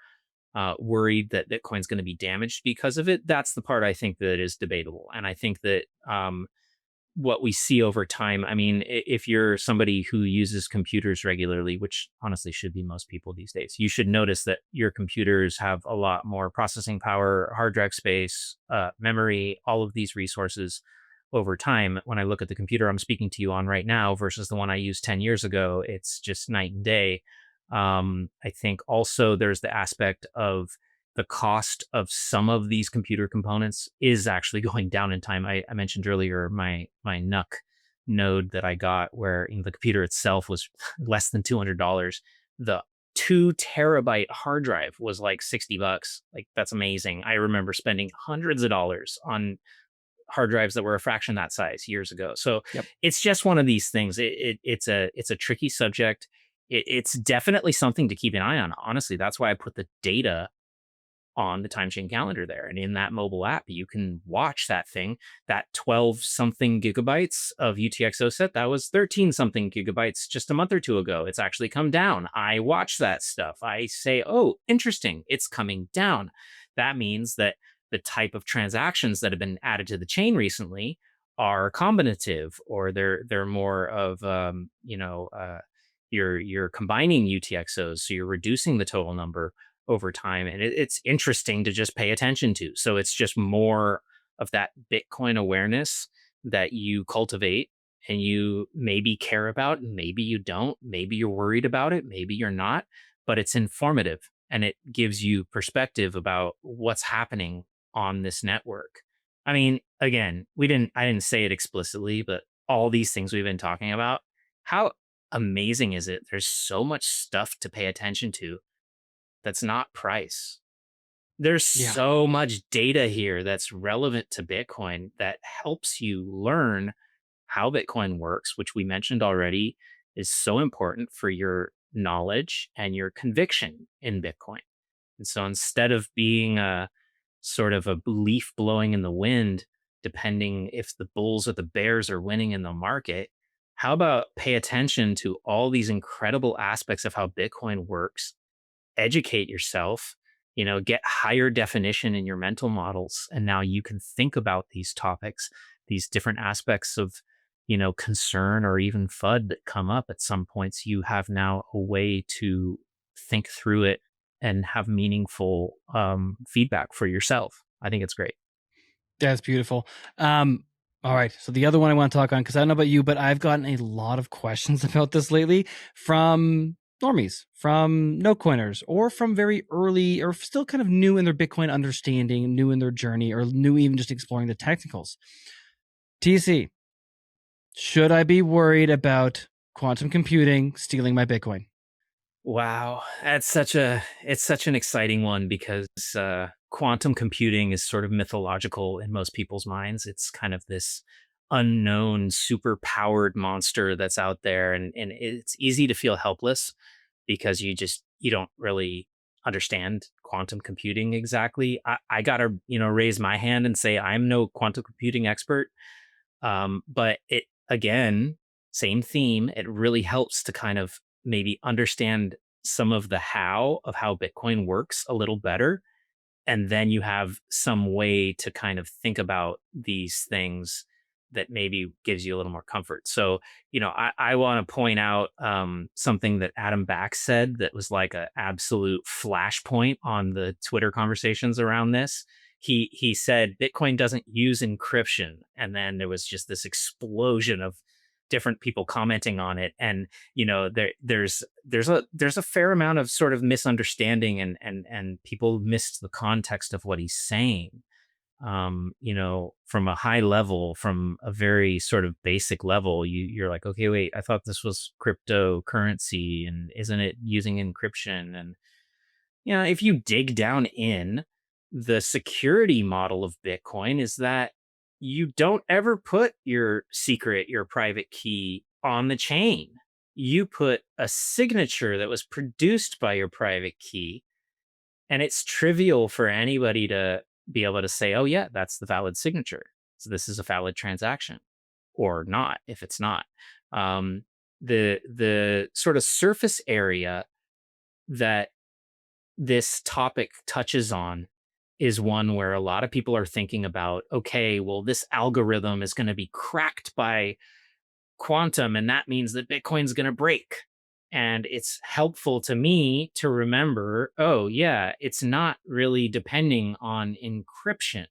worried that Bitcoin's going to be damaged because of it, that's the part I think that is debatable. And I think that what we see over time, I mean, if you're somebody who uses computers regularly, which honestly should be most people these days, you should notice that your computers have a lot more processing power, hard drive space, memory, all of these resources over time. When I look at the computer I'm speaking to you on right now versus the one I used 10 years ago, it's just night and day. I think also there's the aspect of the cost of some of these computer components is actually going down in time. I mentioned earlier my NUC node that I got where the computer itself was less than $200. The 2 terabyte hard drive was like $60. Like, that's amazing. I remember spending hundreds of dollars on hard drives that were a fraction that size years ago. So It's just one of these things. It's a tricky subject. It's definitely something to keep an eye on. Honestly, that's why I put the data on the time chain calendar there. And in that mobile app, you can watch that thing. That 12 something gigabytes of UTXO set, that was 13 something gigabytes just a month or two ago. It's actually come down. I watch that stuff. I say, oh, interesting, it's coming down. That means that the type of transactions that have been added to the chain recently are combinative, or they're more of you're combining UTXOs, so you're reducing the total number over time. And it's interesting to just pay attention to. So it's just more of that Bitcoin awareness that you cultivate and you maybe care about, maybe you don't, maybe you're worried about it, maybe you're not, but it's informative and it gives you perspective about what's happening on this network. I mean, again, I didn't say it explicitly, but all these things we've been talking about, how amazing is it? There's so much stuff to pay attention to that's not price. There's so much data here that's relevant to Bitcoin that helps you learn how Bitcoin works, which we mentioned already is so important for your knowledge and your conviction in Bitcoin. And so instead of being a sort of a leaf blowing in the wind, depending if the bulls or the bears are winning in the market, how about pay attention to all these incredible aspects of how Bitcoin works, educate yourself, get higher definition in your mental models. And now you can think about these topics, these different aspects of, concern or even FUD that come up at some points. You have now a way to think through it and have meaningful feedback for yourself. I think it's great. That's beautiful. All right. So the other one I want to talk on, because I don't know about you, but I've gotten a lot of questions about this lately from normies, from no coiners, or from very early or still kind of new in their Bitcoin understanding, new in their journey, or new even just exploring the technicals. TC, should I be worried about quantum computing stealing my Bitcoin? Wow, it's such an exciting one because quantum computing is sort of mythological in most people's minds. It's kind of this unknown, super powered monster that's out there, and it's easy to feel helpless because you don't really understand quantum computing exactly. I gotta raise my hand and say I'm no quantum computing expert, but it again, same theme. It really helps to kind of maybe understand some of the how of how Bitcoin works a little better. And then you have some way to kind of think about these things that maybe gives you a little more comfort. So, I want to point out something that Adam Back said that was like an absolute flashpoint on the Twitter conversations around this. He said Bitcoin doesn't use encryption, and then there was just this explosion of different people commenting on it. And there's a fair amount of sort of misunderstanding, and people missed the context of what he's saying. From a high level, from a very sort of basic level, you're like, okay, wait, I thought this was cryptocurrency, and isn't it using encryption? And if you dig down in, the security model of Bitcoin is that you don't ever put your secret, your private key on the chain. You put a signature that was produced by your private key, and it's trivial for anybody to be able to say, oh, yeah, that's the valid signature. So this is a valid transaction, or not if it's not. The sort of surface area that this topic touches on is one where a lot of people are thinking about, okay, well, this algorithm is going to be cracked by quantum, and that means that Bitcoin's going to break. And it's helpful to me to remember, oh, yeah, it's not really depending on encryption.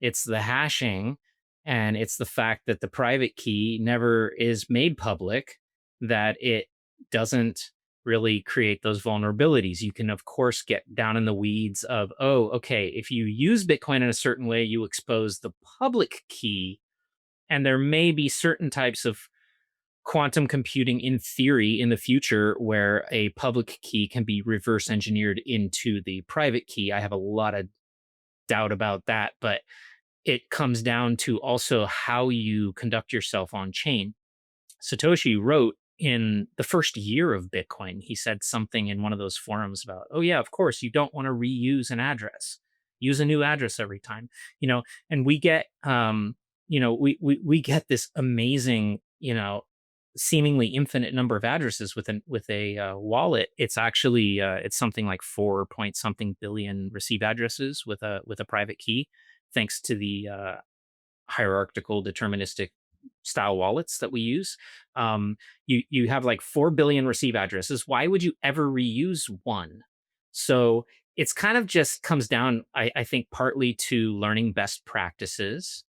It's the hashing, and it's the fact that the private key never is made public, that it doesn't really create those vulnerabilities. You can, of course, get down in the weeds of, oh, okay, if you use Bitcoin in a certain way, you expose the public key. And there may be certain types of quantum computing in theory in the future where a public key can be reverse engineered into the private key. I have a lot of doubt about that, but it comes down to also how you conduct yourself on chain. Satoshi wrote in the first year of Bitcoin, he said something in one of those forums about, oh, yeah, of course, you don't want to reuse an address. Use a new address every time, and we get, we get this amazing, seemingly infinite number of addresses with a wallet. It's actually it's something like 4 point something billion receive addresses with a private key, thanks to the hierarchical deterministic style wallets that we use. You have like 4 billion receive addresses. Why would you ever reuse one? So it's kind of just comes down, I think, partly to learning best practices.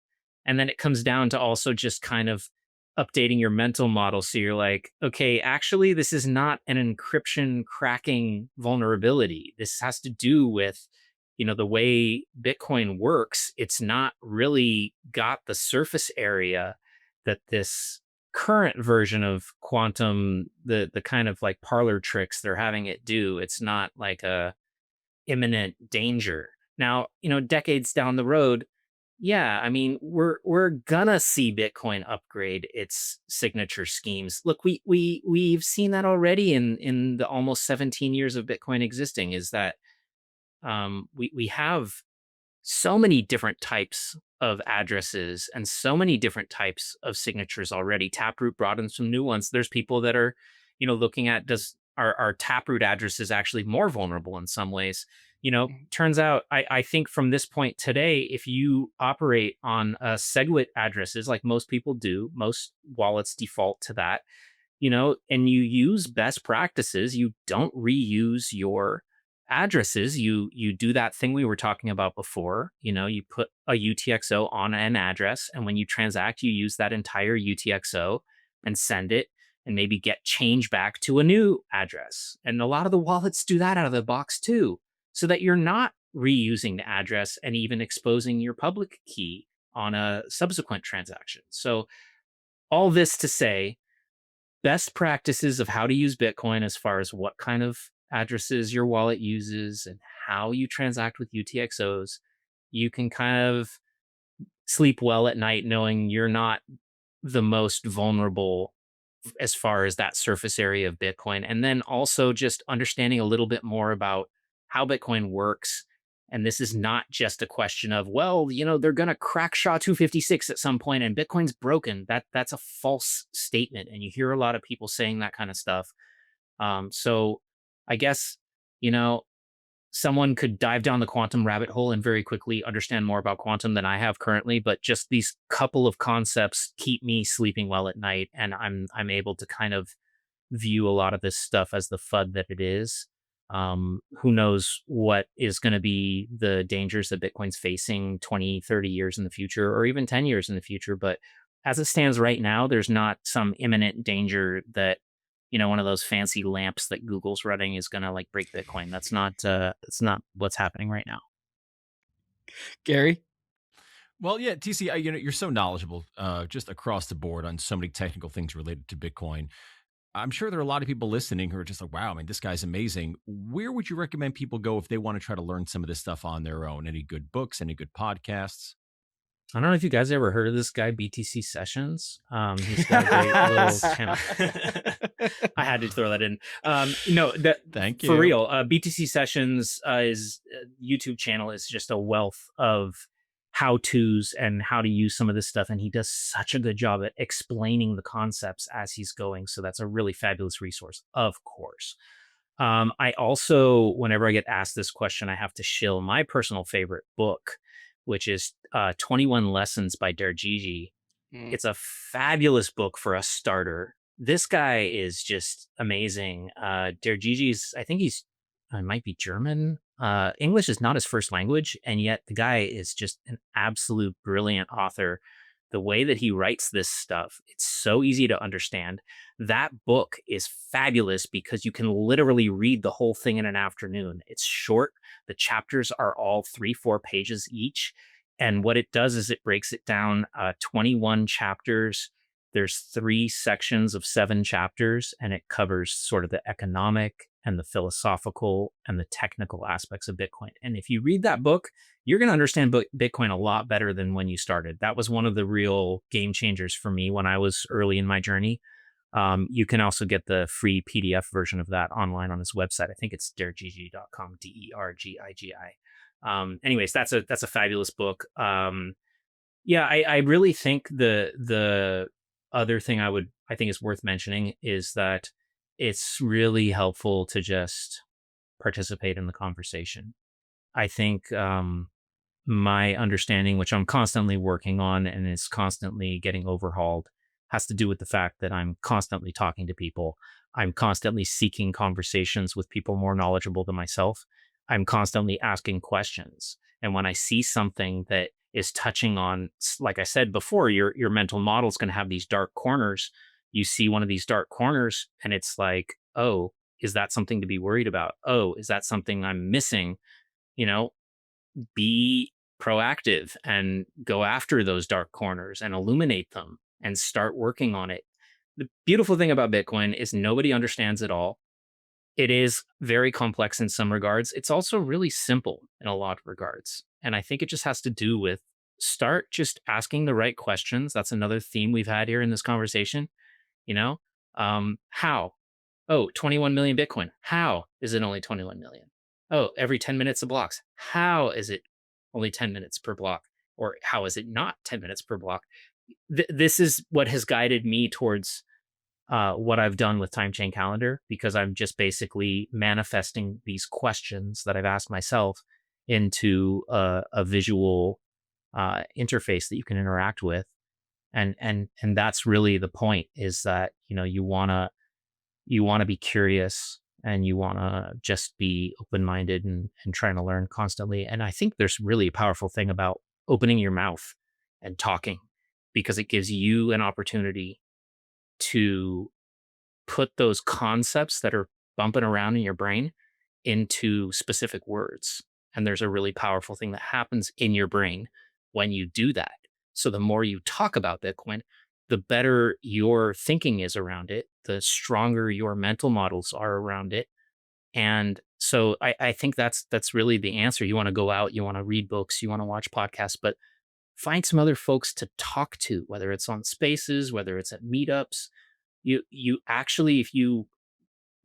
And then it comes down to also just kind of updating your mental model. So you're like, okay, actually, this is not an encryption cracking vulnerability. This has to do with, the way Bitcoin works. It's not really got the surface area that this current version of quantum, the kind of like parlor tricks they're having it do. It's not like a imminent danger. Now, decades down the road, yeah, I mean, we're gonna see Bitcoin upgrade its signature schemes. Look, we've seen that already in the almost 17 years of Bitcoin existing. Is that we have so many different types of addresses and so many different types of signatures already. Taproot brought in some new ones. There's people that are, looking at, does our Taproot addresses actually more vulnerable in some ways? Turns out, I think from this point today, if you operate on SegWit addresses, like most people do, most wallets default to that, and you use best practices, you don't reuse your addresses. You do that thing we were talking about before. You put a UTXO on an address, and when you transact, you use that entire UTXO and send it. and maybe get change back to a new address. And a lot of the wallets do that out of the box too, so that you're not reusing the address and even exposing your public key on a subsequent transaction. So all this to say, best practices of how to use Bitcoin as far as what kind of addresses your wallet uses and how you transact with UTXOs, you can kind of sleep well at night knowing you're not the most vulnerable as far as that surface area of Bitcoin. And then also just understanding a little bit more about how Bitcoin works. And this is not just a question of, well, they're going to crack SHA-256 at some point and Bitcoin's broken. That's a false statement. And you hear a lot of people saying that kind of stuff. So I guess, someone could dive down the quantum rabbit hole and very quickly understand more about quantum than I have currently, but just these couple of concepts keep me sleeping well at night, and I'm able to kind of view a lot of this stuff as the FUD that it is. Who knows what is going to be the dangers that Bitcoin's facing 20, 30 years in the future, or even 10 years in the future. But as it stands right now, there's not some imminent danger that one of those fancy lamps that Google's running is going to like break Bitcoin. That's not what's happening right now. Gary? Well, yeah, TC, you're so knowledgeable just across the board on so many technical things related to Bitcoin. I'm sure there are a lot of people listening who are just like, wow, this guy's amazing. Where would you recommend people go if they want to try to learn some of this stuff on their own? Any good books, any good podcasts? I don't know if you guys ever heard of this guy, BTC Sessions. He's got a great little channel. I had to throw that in. Thank you. For real, BTC Sessions' YouTube channel is just a wealth of how-tos and how to use some of this stuff. And he does such a good job at explaining the concepts as he's going. So that's a really fabulous resource, of course. I also, whenever I get asked this question, I have to shill my personal favorite book, which is 21 Lessons by Dergigi. It's a fabulous book for a starter. This guy is just amazing. Dergigi's, I think might be German. English is not his first language, and yet the guy is just an absolute brilliant author. The way that he writes this stuff, it's so easy to understand. That book is fabulous because you can literally read the whole thing in an afternoon. It's short. The chapters are all 3-4 pages each. And what it does is it breaks it down 21 chapters. There's 3 sections of 7 chapters, and it covers sort of the economic and the philosophical and the technical aspects of Bitcoin. And if you read that book, you're going to understand Bitcoin a lot better than when you started. That was one of the real game changers for me when I was early in my journey. You can also get the free PDF version of that online on his website. I think it's dergigi.com, DERGIGI. Anyways, that's a fabulous book. I really think the other thing I think is worth mentioning is that it's really helpful to just participate in the conversation. I think my understanding, which I'm constantly working on and is constantly getting overhauled, has to do with the fact that I'm constantly talking to people. I'm constantly seeking conversations with people more knowledgeable than myself. I'm constantly asking questions. And when I see something that is touching on, like I said before, your mental model is going to have these dark corners. You see one of these dark corners and it's like, oh, is that something to be worried about? Oh, is that something I'm missing? Be proactive and go after those dark corners and illuminate them and start working on it. The beautiful thing about Bitcoin is nobody understands it all. It is very complex in some regards. It's also really simple in a lot of regards. And I think it just has to do with start just asking the right questions. That's another theme we've had here in this conversation. How? Oh, 21 million Bitcoin. How is it only 21 million? Oh, every 10 minutes of blocks. How is it only 10 minutes per block? Or how is it not 10 minutes per block? This is what has guided me towards what I've done with Time Chain Calendar, because I'm just basically manifesting these questions that I've asked myself into a visual interface that you can interact with. And that's really the point, is that, you want to be curious and you want to just be open-minded and trying to learn constantly. And I think there's really a powerful thing about opening your mouth and talking, because it gives you an opportunity to put those concepts that are bumping around in your brain into specific words. And there's a really powerful thing that happens in your brain when you do that. So the more you talk about Bitcoin, the better your thinking is around it, the stronger your mental models are around it. And so I think that's really the answer. You want to go out, you want to read books, you want to watch podcasts, but find some other folks to talk to, whether it's on spaces, whether it's at meetups. You actually, if you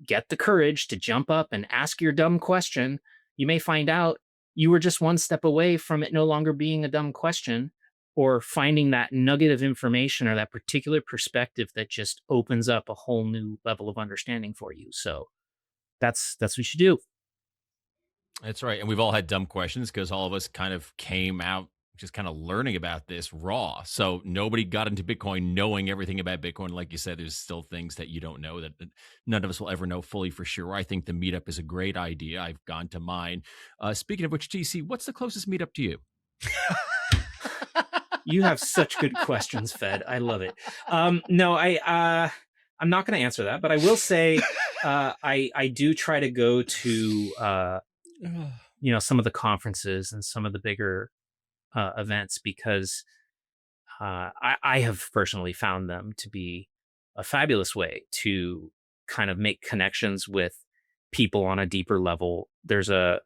get the courage to jump up and ask your dumb question, you may find out you were just one step away from it no longer being a dumb question, or finding that nugget of information or that particular perspective that just opens up a whole new level of understanding for you. So that's what you should do. That's right. And we've all had dumb questions because all of us kind of came out just kind of learning about this raw. So nobody got into Bitcoin knowing everything about Bitcoin. Like you said, there's still things that you don't know that none of us will ever know fully for sure. I think the meetup is a great idea. I've gone to mine. Speaking of which, TC, what's the closest meetup to you? You have such good questions, Fed. I love it. No, I'm not going to answer that, but I will say I do try to go to some of the conferences and some of the bigger events, because I have personally found them to be a fabulous way to kind of make connections with people on a deeper level. There's a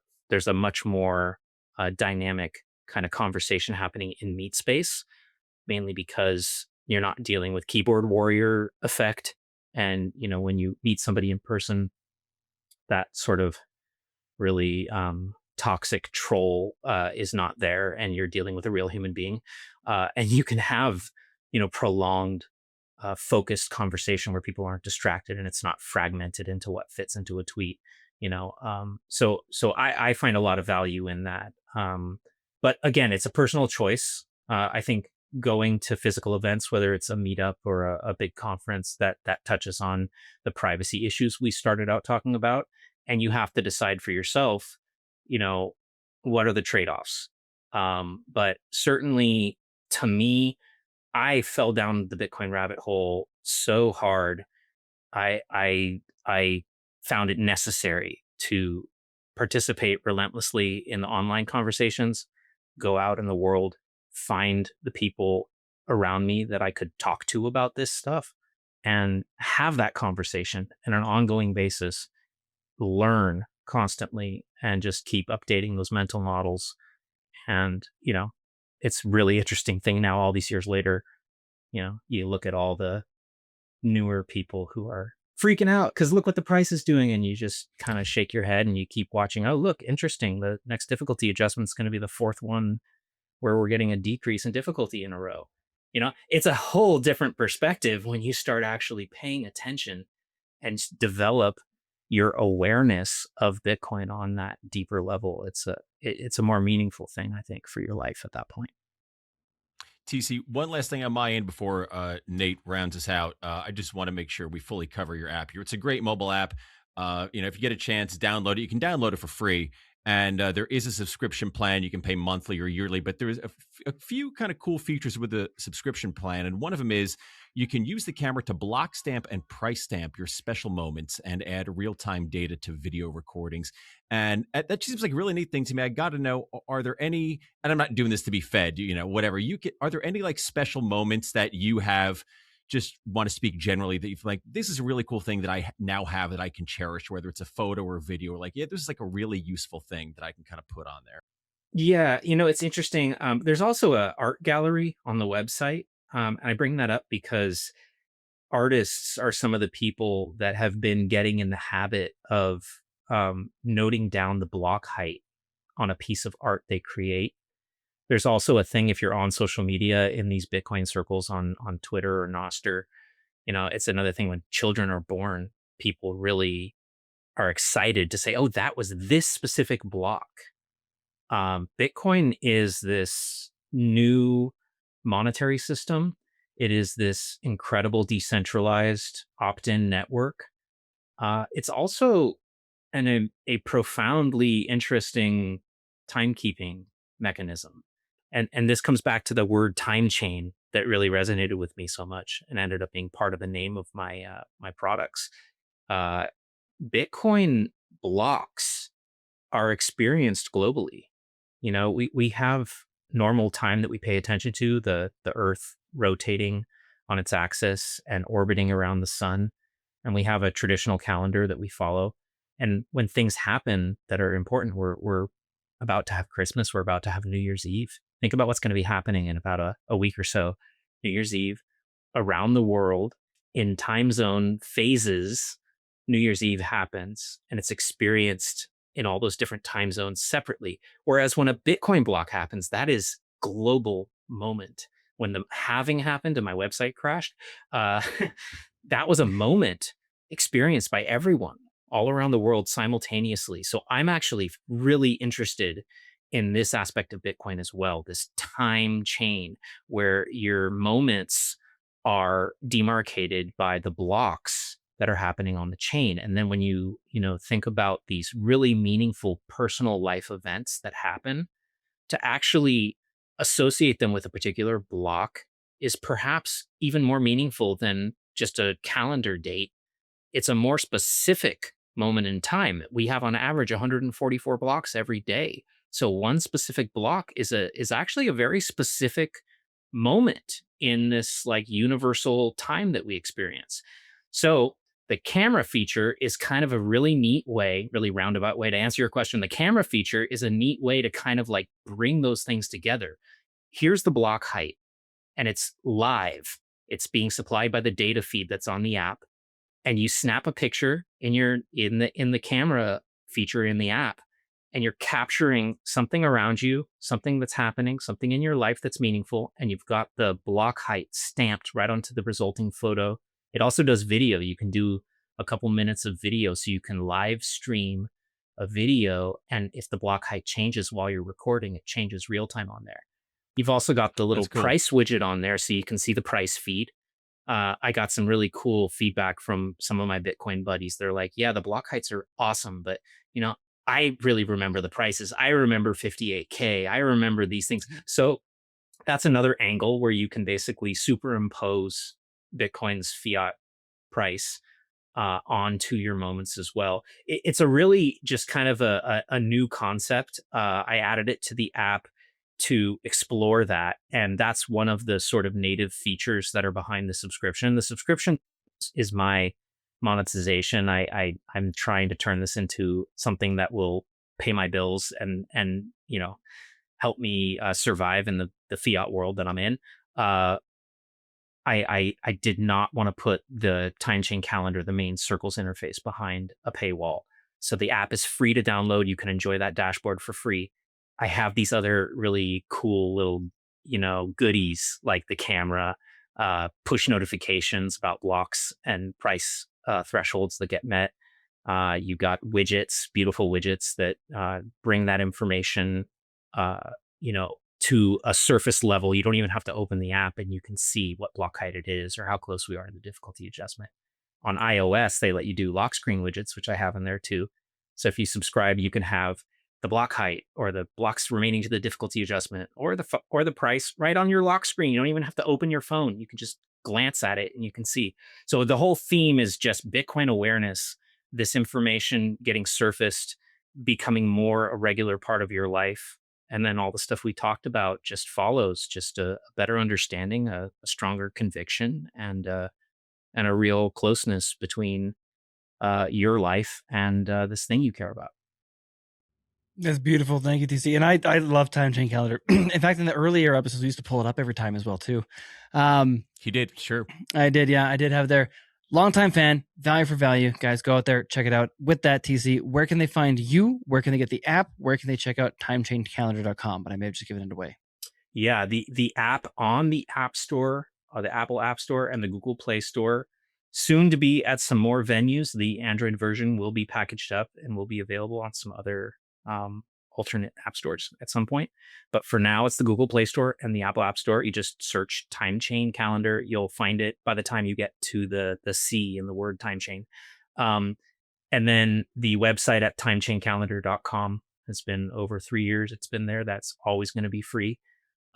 much more dynamic kind of conversation happening in meet space, mainly because you're not dealing with keyboard warrior effect. And when you meet somebody in person, that sort of really toxic troll is not there, and you're dealing with a real human being, and you can have prolonged focused conversation where people aren't distracted and it's not fragmented into what fits into a tweet. So I find a lot of value in that, but again, it's a personal choice. I think going to physical events, whether it's a meetup or a big conference that touches on the privacy issues we started out talking about, and you have to decide for yourself, what are the trade-offs. But certainly, to me, I fell down the Bitcoin rabbit hole so hard. I found it necessary to participate relentlessly in the online conversations, go out in the world, find the people around me that I could talk to about this stuff, and have that conversation on an ongoing basis, learn constantly, and just keep updating those mental models. And it's really interesting thing now, all these years later, you look at all the newer people who are freaking out because look what the price is doing, and you just kind of shake your head and you keep watching. Oh, look, interesting, the next difficulty adjustment is going to be the fourth one where we're getting a decrease in difficulty in a row. It's a whole different perspective when you start actually paying attention and develop your awareness of Bitcoin on that deeper level. It's a more meaningful thing, I think, for your life at that point. TC, one last thing on my end before Nate rounds us out. I just want to make sure we fully cover your app here. It's a great mobile app. If you get a chance, download it. You can download it for free. And there is a subscription plan. You can pay monthly or yearly, but there's a few kind of cool features with the subscription plan. And one of them is you can use the camera to block stamp and price stamp your special moments and add real-time data to video recordings. And that seems like a really neat thing to me. I got to know, are there any, and I'm not doing this to be fed, whatever, are there any like special moments that you have, just want to speak generally, that you feel like this is a really cool thing that I now have that I can cherish, whether it's a photo or a video, or like, yeah, this is like a really useful thing that I can kind of put on there? Yeah, it's interesting. There's also a art gallery on the website. And I bring that up because artists are some of the people that have been getting in the habit of noting down the block height on a piece of art they create. There's also a thing, if you're on social media in these Bitcoin circles on Twitter or Nostr, it's another thing when children are born, people really are excited to say, oh, that was this specific block. Bitcoin is this new monetary system. It is this incredible decentralized opt-in network. It's also a profoundly interesting timekeeping mechanism. And this comes back to the word time chain that really resonated with me so much and ended up being part of the name of my products. Uh, Bitcoin blocks are experienced globally. We have normal time that we pay attention to, the Earth rotating on its axis and orbiting around the sun, and we have a traditional calendar that we follow. And when things happen that are important, we're about to have Christmas, we're about to have New Year's Eve. Think about what's going to be happening in about a week or so. New Year's Eve around the world in time zone phases. New Year's Eve happens and it's experienced in all those different time zones separately. Whereas when a Bitcoin block happens, that is global moment. When the halving happened and my website crashed, uh, that was a moment experienced by everyone all around the world simultaneously. So I'm actually really interested in this aspect of Bitcoin as well, this time chain where your moments are demarcated by the blocks that are happening on the chain. And then when you think about these really meaningful personal life events that happen, to actually associate them with a particular block is perhaps even more meaningful than just a calendar date. It's a more specific moment in time. We have on average 144 blocks every day. So one specific block is actually a very specific moment in this like universal time that we experience. So the camera feature is kind of a really neat way, really roundabout way to answer your question. The camera feature is a neat way to kind of like bring those things together. Here's the block height and it's live. It's being supplied by the data feed that's on the app. And you snap a picture in the camera feature in the app, and you're capturing something around you, something that's happening, something in your life that's meaningful, and you've got the block height stamped right onto the resulting photo. It also does video. You can do a couple minutes of video, so you can live stream a video, and if the block height changes while you're recording, it changes real time on there. You've also got the little cool. price widget on there, so you can see the price feed. I got some really cool feedback from some of my Bitcoin buddies. They're like, yeah, the block heights are awesome, but I really remember the prices. I remember 58K. I remember these things. So that's another angle where you can basically superimpose Bitcoin's fiat price onto your moments as well. It's a really just kind of a new concept. I added it to the app to explore that. And that's one of the sort of native features that are behind the subscription. The subscription is my monetization. I'm trying to turn this into something that will pay my bills and help me survive in the fiat world that I'm in. I did not want to put the time chain calendar, the main circles interface, behind a paywall. So the app is free to download. You can enjoy that dashboard for free. I have these other really cool little, goodies like the camera, push notifications about blocks and price thresholds that get met. You got widgets, beautiful widgets that bring that information, to a surface level. You don't even have to open the app and you can see what block height it is or how close we are in the difficulty adjustment. On iOS, they let you do lock screen widgets, which I have in there too. So if you subscribe, you can have the block height or the blocks remaining to the difficulty adjustment or the price right on your lock screen. You don't even have to open your phone. You can just glance at it and you can see. So the whole theme is just Bitcoin awareness, this information getting surfaced, becoming more a regular part of your life. And then all the stuff we talked about just follows, just a better understanding, a stronger conviction, and a real closeness between your life and this thing you care about. That's beautiful. Thank you, TC. And I love time chain calendar. In fact, in the earlier episodes, we used to pull it up every time as well, too. He did, sure. I did, yeah. I did have their longtime fan, value for value. Guys, go out there, check it out. With that, TC, where can they find you? Where can they get the app? Where can they check out timechaincalendar.com? But I may have just given it away. Yeah, the app on the App Store, the Apple App Store and the Google Play Store, soon to be at some more venues. The Android version will be packaged up and will be available on some other alternate app stores at some point. But for now, it's the Google Play Store and the Apple App Store. You just search Time Chain Calendar. You'll find it by the time you get to the C in the word time chain. And then the website at timechaincalendar.com has been over 3 years. It's been there. That's always going to be free.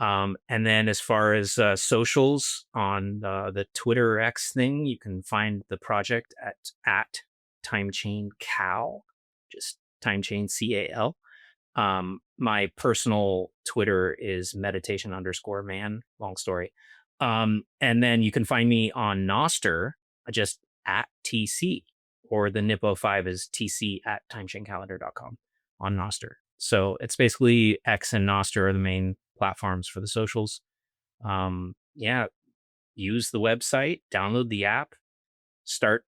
And then as far as socials on the Twitter X thing, you can find the project at TimeChain Cal, just TimeChain CAL. My personal Twitter is meditation_man, long story. And then you can find me on Nostr, just at TC, or the Nippo5 is TC at timechaincalendar.com on Nostr. So it's basically X and Nostr are the main platforms for the socials. Yeah, use the website, download the app, start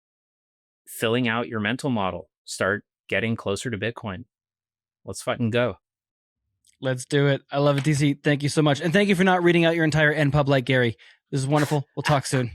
filling out your mental model, start getting closer to Bitcoin. Let's fucking go. Let's do it. I love it, TC. Thank you so much. And thank you for not reading out your entire NPub like Gary. This is wonderful. We'll talk soon.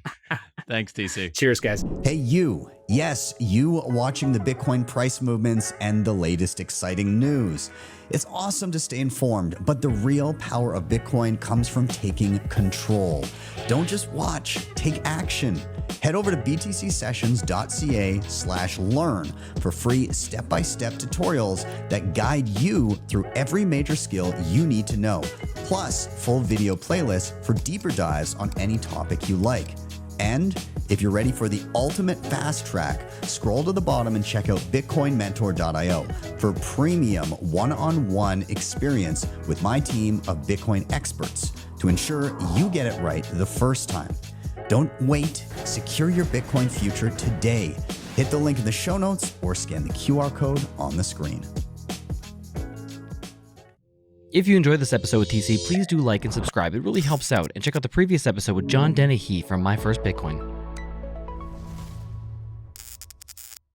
Thanks, TC. Cheers, guys. Hey, you. Yes, you watching the Bitcoin price movements and the latest exciting news. It's awesome to stay informed, but the real power of Bitcoin comes from taking control. Don't just watch, take action. Head over to btcsessions.ca/learn for free step-by-step tutorials that guide you through every major skill you need to know, plus full video playlists for deeper dives on any topic you like. And if you're ready for the ultimate fast track, scroll to the bottom and check out bitcoinmentor.io for premium one-on-one experience with my team of Bitcoin experts to ensure you get it right the first time. Don't wait. Secure your Bitcoin future today. Hit the link in the show notes or scan the QR code on the screen. If you enjoyed this episode with TC, please do like and subscribe. It really helps out. And check out the previous episode with John Dennehy from My First Bitcoin.